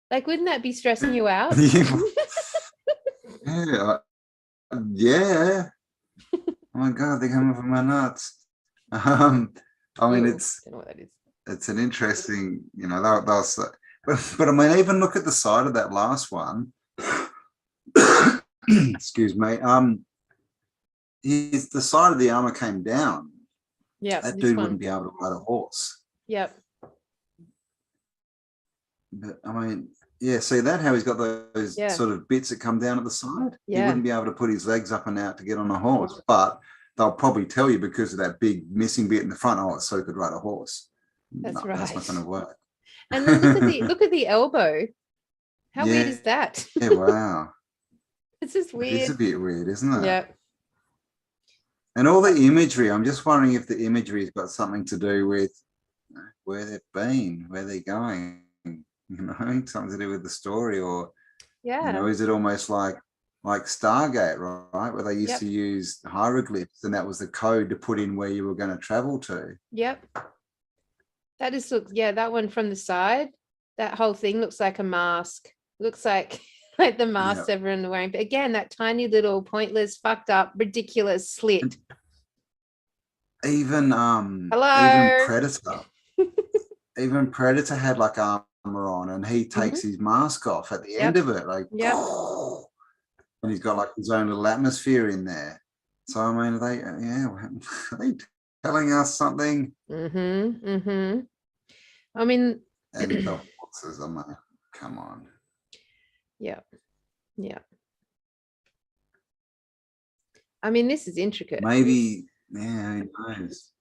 Like, wouldn't that be stressing you out? Yeah. Oh my God, they're coming from my nuts. I mean, it's an interesting, you know, but I mean, even look at the side of that last one. Excuse me. The side of the armor came down. Yeah, that dude wouldn't be able to ride a horse. Yep. but I mean, yeah, see that how he's got those Yeah. sort of bits that come down at the side? He Yeah. wouldn't be able to put his legs up and out to get on a horse, but they'll probably tell you because of that big missing bit in the front, oh, it's so could ride a horse. That's No, right. that's not going to work. And then look at the elbow. How weird Yeah, is that? yeah, wow. It's just It is a weird. bit weird, isn't it? Yeah. And all the imagery, I'm just wondering if the imagery has got something to do with where they've been, where they're going, you know, something to do with the story, or, Yeah. you know, is it almost like Stargate, right? Where they used to use hieroglyphs and that was the code to put in where you were going to travel to. Yep. That is, yeah, that one from the side, that whole thing looks like a mask. Looks like the masks everyone wearing. But again, that tiny little pointless, fucked up, ridiculous slit. Even Hello. even Predator had like armor on, and he takes his mask off at the end of it, like, and he's got like his own little atmosphere in there. So I mean, are they telling us something? I mean, and the horses, I'm like, come on. Yeah. I mean, this is intricate. Maybe, yeah, who knows?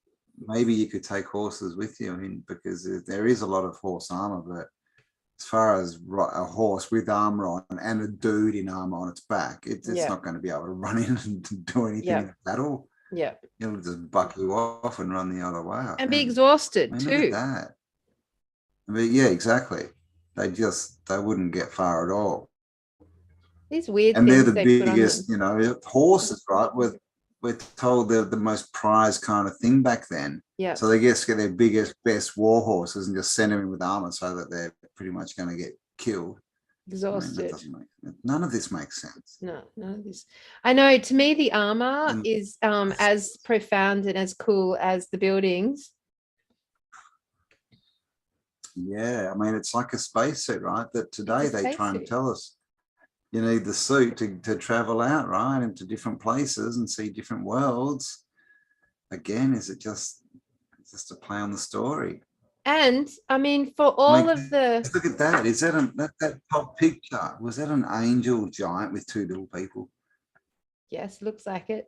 Maybe you could take horses with you. I mean, because there is a lot of horse armor, but as far as a horse with armor on and a dude in armor on its back, it's not going to be able to run in and do anything in a battle. Yeah. It'll just buck you off and run the other way. And be exhausted too. Look at that. But yeah, exactly. They wouldn't get far at all. These weird and things they're the biggest, you know, horses, right? We're told they're the most prized kind of thing back then. Yeah. So they just get their biggest, best war horses and just send them in with armor so that they're pretty much going to get killed. Exhausted. None of this makes sense. No, none of this. I know. To me, the armor is as profound and as cool as the buildings. Yeah, I mean, it's like a spacesuit, right? That today they try and tell us you need the suit to travel out, right, into different places and see different worlds. Again, is it just a play on the story? And I mean, for all of the look at that. Is that that top picture? Was that an angel giant with two little people? Yes, looks like it.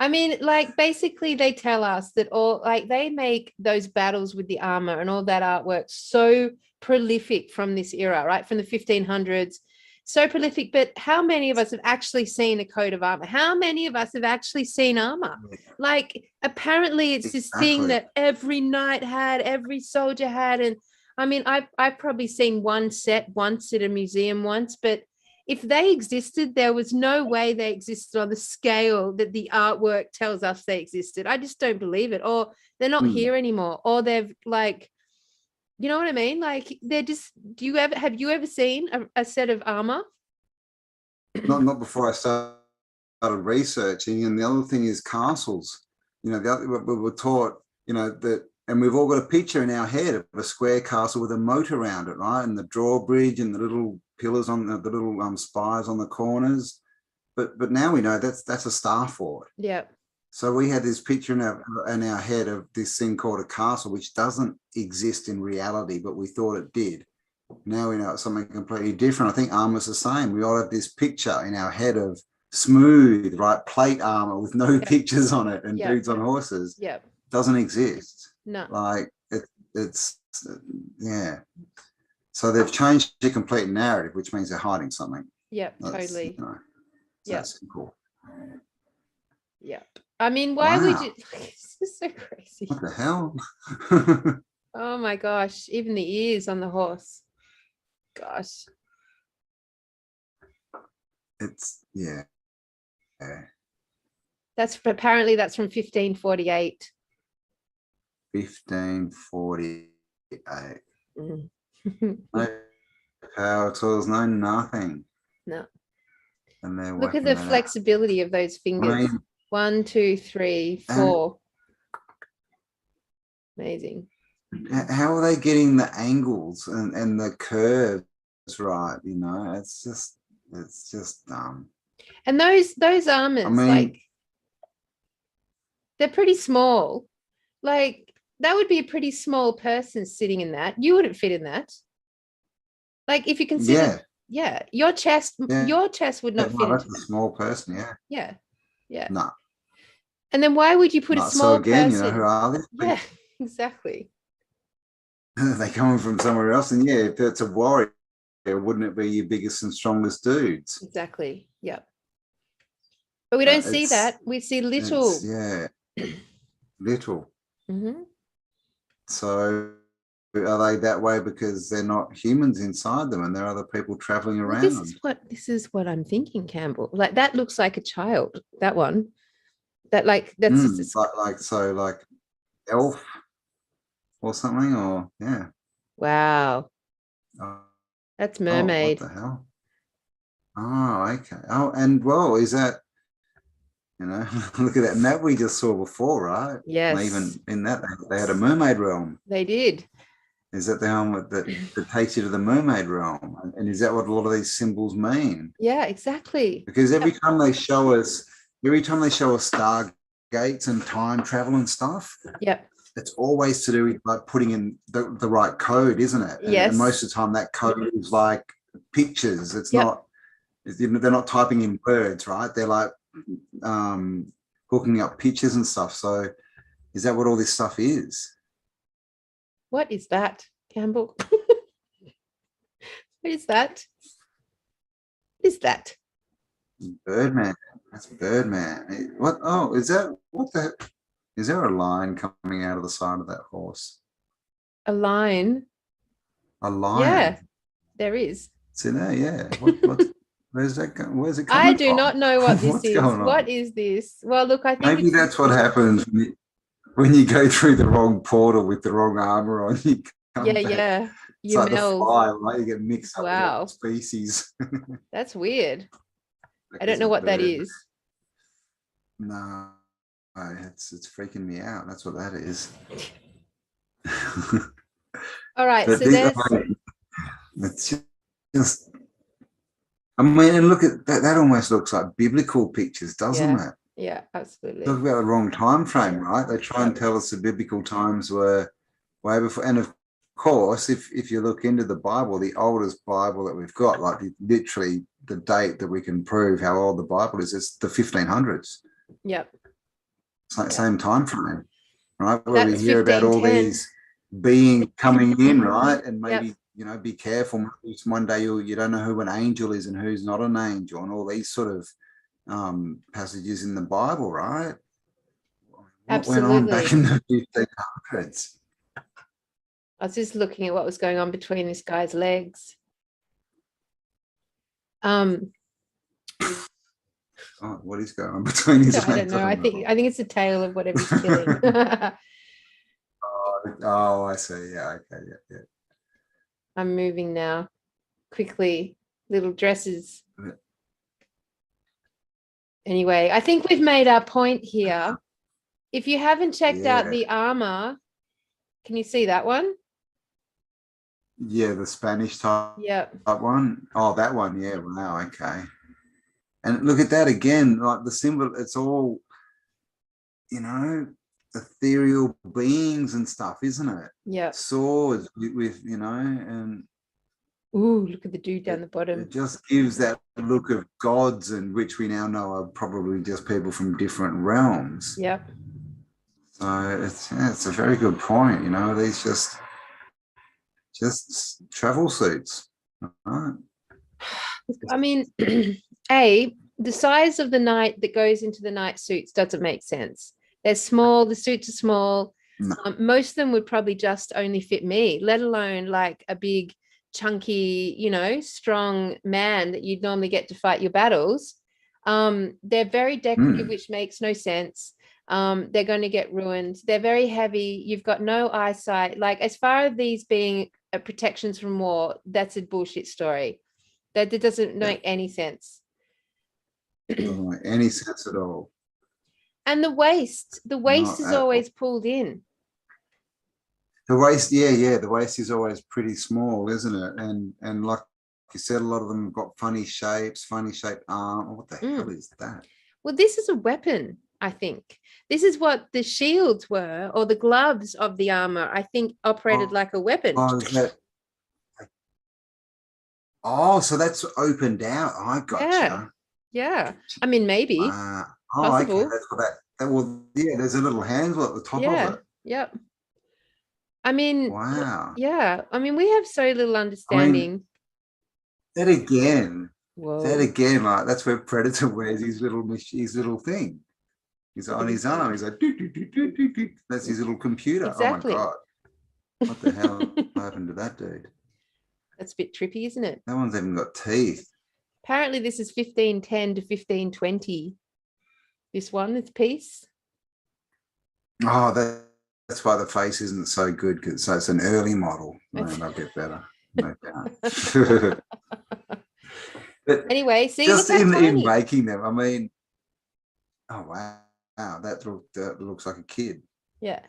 I mean, like, basically they tell us that they make those battles with the armor and all that artwork so prolific from this era, right? From the 1500s, so prolific. But how many of us have actually seen a coat of armor? How many of us have actually seen armor? Like, apparently it's this thing that every knight had, every soldier had. And I mean, I've probably seen one set once at a museum once, but if they existed, there was no way they existed on the scale that the artwork tells us they existed. I just don't believe it. Or they're not here anymore, or they've, like, you know what I mean? Like, they're just, have you ever seen a set of armor? Not before I started researching. And the other thing is castles. You know, we were taught, you know, that, and we've all got a picture in our head of a square castle with a moat around it, right? And the drawbridge and the little pillars on the little spires on the corners. But now we know that's a star fort. Yeah. So we had this picture in our head of this thing called a castle, which doesn't exist in reality, but we thought it did. Now we know it's something completely different. I think armor's the same. We all have this picture in our head of smooth, right, plate armor with no pictures on it and dudes on horses. Yeah. Doesn't exist. No. Like it's yeah. So they've changed the complete narrative, which means they're hiding something. Yeah, totally. You know, that's cool. Yeah. I mean, why would you? This is so crazy. What the hell? Oh my gosh! Even the ears on the horse. Gosh. It's yeah. That's apparently that's from 1548. 1548. No power tools, no nothing. No. And they're look at the flexibility of those fingers. I mean, 1, 2, 3, 4. Amazing. How are they getting the angles and the curves right? You know, it's just dumb. And those armors, I mean, like, they're pretty small. Like, that would be a pretty small person sitting in that. You wouldn't fit in that. Like if you consider, Yeah, your chest would yeah. not fit No, that's into a that. small person. Yeah. Yeah, yeah. No, And then why would you put a no. So small again, who person? are these Yeah, people? exactly. They're coming from somewhere else. And yeah, if it's a warrior, wouldn't it be your biggest and strongest dudes? Exactly. Yeah. But we don't see It's that. We see it's little. yeah, little. Mhm. So are they that way because they're not humans inside them and there are other people traveling Well, around? this is what I'm thinking, Campbell. Like that looks like a child. That one. That like that's just a, Like elf or something, or yeah. wow. Oh, That's what mermaid. the hell? Oh, okay. Oh, and well, is that, look at that map we just saw before, right? And Yes, even in that, they had a mermaid realm. they did. Is that the helmet that takes you to the mermaid realm? And is that what a lot of these symbols mean? Yeah, exactly. Because Yep. every time they show us star gates and time travel and stuff, Yep. it's always to do with like putting in the right code, isn't it? And most Yes. of the time that code is like pictures. It's Yep. not, they're not typing in words, right? They're like hooking up pictures and stuff. So is that what all this stuff is? What is that, Campbell? What is that? What is that? Birdman. That's Birdman. What? Oh, is that what the? Is there a line coming out of the side of that horse? A line. A lion. Yeah, there is. It's in there. Yeah. What? Where's that? Where's it I coming do from? not know what this What's is. going What on? is this? Well, look, I think Maybe that's what happens when you go through the wrong portal with the wrong armor on. You come yeah, back. yeah. It's You like the meld. fly, right? You get mixed up with Wow, other species. that's weird. Like I don't it's know a what that bird. is. No, it's freaking me out. That's what that is. All right, But so there's it's just, I mean, and look at that. That almost looks like biblical pictures, doesn't yeah, it? yeah, Talk absolutely. about the wrong time frame, right? They try and Yep. tell us the biblical times were way before. And of course, if you look into the Bible, the oldest Bible that we've got, like literally the date that we can prove how old the Bible is the 1500s. Yep. Same time frame, right? Where we That's hear about all 1510. these beings coming in, right? And Yep. maybe, be careful. One day you don't know who an angel is and who's not an angel, and all these sort of passages in the Bible, right? What went on back in Absolutely. the 1500s? I was just looking at what was going on between this guy's legs. Oh, what is going on between his I don't legs? know. I think it's the tail of whatever he's killing. Oh, I see. Yeah, okay, yeah. I'm moving now. Quickly, little dresses. Yeah. Anyway, I think we've made our point here. If you haven't checked out Yeah. the armor, can you see that one? Yeah, the Spanish type Yep. one. Oh, that one. Yeah, wow, okay. And look at that again, like the symbol, it's all, ethereal beings and stuff, isn't it? Yep. Swords with and Ooh, look at the dude down the it bottom. just gives that look of gods, and which we now know are probably just people from different realms. Yep. So it's a very good point. These just travel suits, right? I mean, the size of the knight that goes into the knight suits doesn't make sense. They're small, the suits are small. No. Most of them would probably just only fit me, let alone like a big, chunky, strong man that you'd normally get to fight your battles. They're very decorative, which makes no sense. They're going to get ruined. They're very heavy. You've got no eyesight. Like, as far as these being protections from war, that's a bullshit story. That doesn't make any sense. Doesn't make any sense at all. And the waist is always pulled in. The waist, yeah, the waist is always pretty small, isn't it? And like you said, a lot of them have got funny shapes, funny shaped arm. What the hell is that? Well, this is a weapon. I think. This is what the shields were, or the gloves of the armor, I think, operated like a weapon. So that's opened out. I gotcha. Yeah. I mean, maybe. Possible. Okay. That's what there's a little handle at the top of it. Yep. I mean, wow. Yeah. I mean, we have so little understanding. That again, like that's where Predator wears his little thing. He's on his arm. He's like, doo, doo, doo, doo, doo, doo. That's his little computer. Exactly. Oh my God. What the hell happened to that dude? That's a bit trippy, isn't it? That one's even got teeth. Apparently this is 1510 to 1520. This one, it's piece. Oh, that's why the face isn't so good, because it's an early model. No, they'll get better. No doubt. But anyway, see, just in making them, I mean, oh wow, that looks like a kid. Yeah.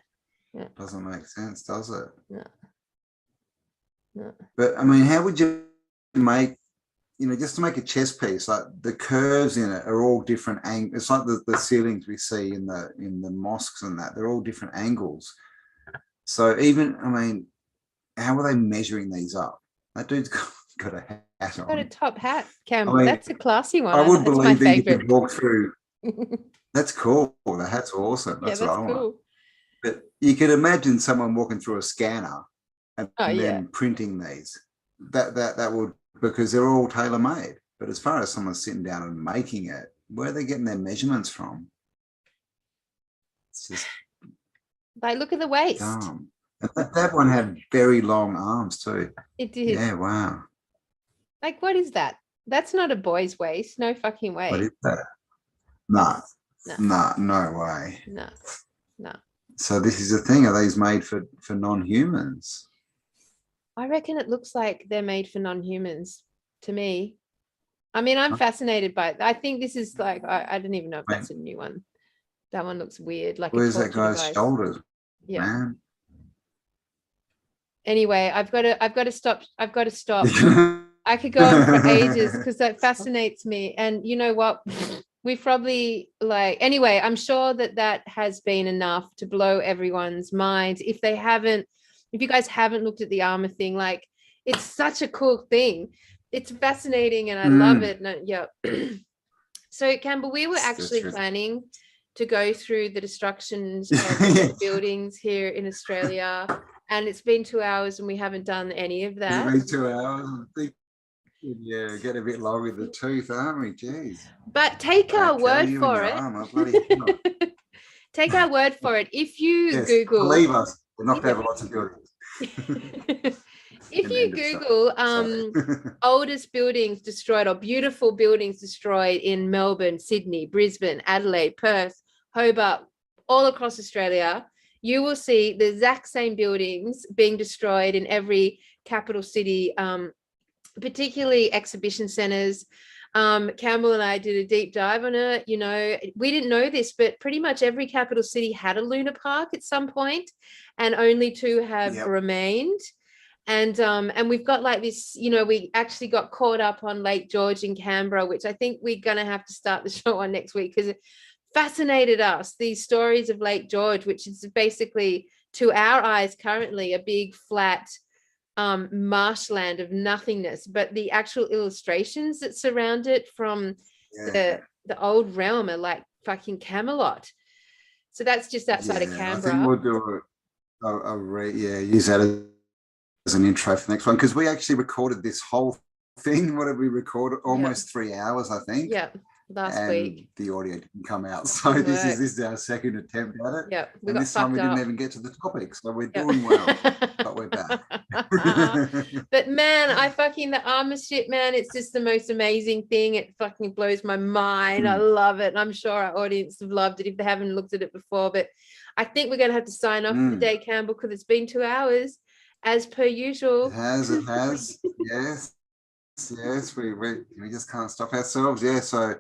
Doesn't make sense, does it? No. But I mean, how would you make, just to make a chess piece, like the curves in it are all different angles. It's like the ceilings we see in the mosques and that, they're all different angles. So even, I mean, how are they measuring these up? That dude's got a hat on. Got a top hat, Cambell. That's a classy one. I would believe that you could walk through. That's cool. The hat's awesome. That's what I want. But you could imagine someone walking through a scanner and then printing these. That would, because they're all tailor-made. But as far as someone sitting down and making it, where are they getting their measurements from? It's just like, look at the waist. Dumb. That one had very long arms too. It did. Yeah, wow. Like, what is that? That's not a boy's waist. No fucking way. What is that? No way. No. So this is the thing. Are these made for non-humans? I reckon it looks like they're made for non-humans to me. I mean, I'm fascinated by it. I think this is like, I don't even know if that's a new one. That one looks weird. Like, where's that guy's shoulders? Yeah. Man. Anyway, I've got to stop. I could go on for ages because that fascinates me. And you know what? We probably anyway, I'm sure that has been enough to blow everyone's minds. If you guys haven't looked at the armor thing, like, it's such a cool thing. It's fascinating and I love it. So Cambell, we were actually planning to go through the destructions of buildings here in Australia, and it's been 2 hours and we haven't done any of that. It's been 2 hours. Yeah, get a bit low with the tooth, aren't we? Jeez. But take our word for it. Take our word for it. If you Google, believe us, we're not going to have lots of buildings. If you Google oldest buildings destroyed or beautiful buildings destroyed in Melbourne, Sydney, Brisbane, Adelaide, Perth, Hobart, all across Australia, you will see the exact same buildings being destroyed in every capital city, particularly exhibition centres. Cambell and I did a deep dive on it. We didn't know this, but pretty much every capital city had a Luna Park at some point, and only 2 have remained. And we've got like this, we actually got caught up on Lake George in Canberra, which I think we're going to have to start the show on next week, because it fascinated us, these stories of Lake George, which is basically, to our eyes currently, a big flat marshland of nothingness, but the actual illustrations that surround it from the old realm are like fucking Camelot. So that's just outside of Canberra. I think we'll do use that as an intro for the next one, because we actually recorded this whole thing. What did we record? Almost 3 hours, I think. Last week. The audio didn't come out, so this is our second attempt at it. And this time we didn't even get to the topic, so we're doing well, but we're back. But man, the armor shit, man, it's just the most amazing thing. It fucking blows my mind. I love it, and I'm sure our audience have loved it if they haven't looked at it before. But I think we're going to have to sign off for the day, Cambell, because it's been 2 hours, as per usual. It has. Yes, we just can't stop ourselves. So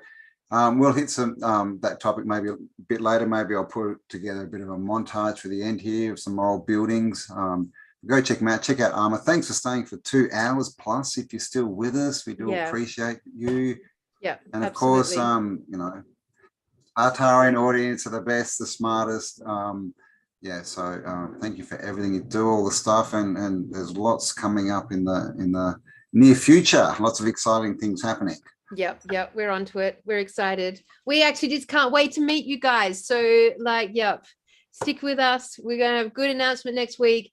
we'll hit some that topic maybe a bit later. Maybe I'll put together a bit of a montage for the end here of some old buildings. Go check them out. Check out Armour. Thanks for staying for 2 hours plus. If you're still with us, we do appreciate you. Yeah, and of course, Tartarian audience are the best, the smartest. Yeah, so thank you for everything you do, all the stuff, and there's lots coming up in the near future. Lots of exciting things happening. Yep, we're onto it. We're excited. We actually just can't wait to meet you guys. So like, yep, stick with us. We're gonna have a good announcement next week.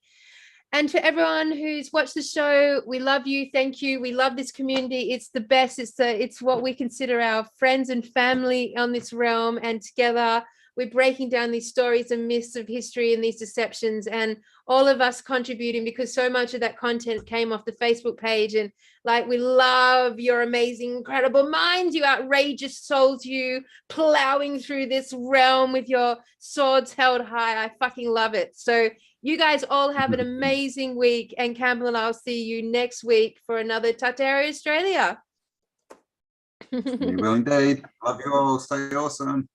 And for everyone who's watched the show, we love you. Thank you. We love this community. It's the best. It's what we consider our friends and family on this realm. And together we're breaking down these stories and myths of history and these deceptions, and all of us contributing, because so much of that content came off the Facebook page. And like, we love your amazing, incredible minds, you outrageous souls, you plowing through this realm with your swords held high. I fucking love it. So you guys all have an amazing week, and Cambell and I'll see you next week for another Tartaria Australia. You will indeed. Love you all. Stay awesome.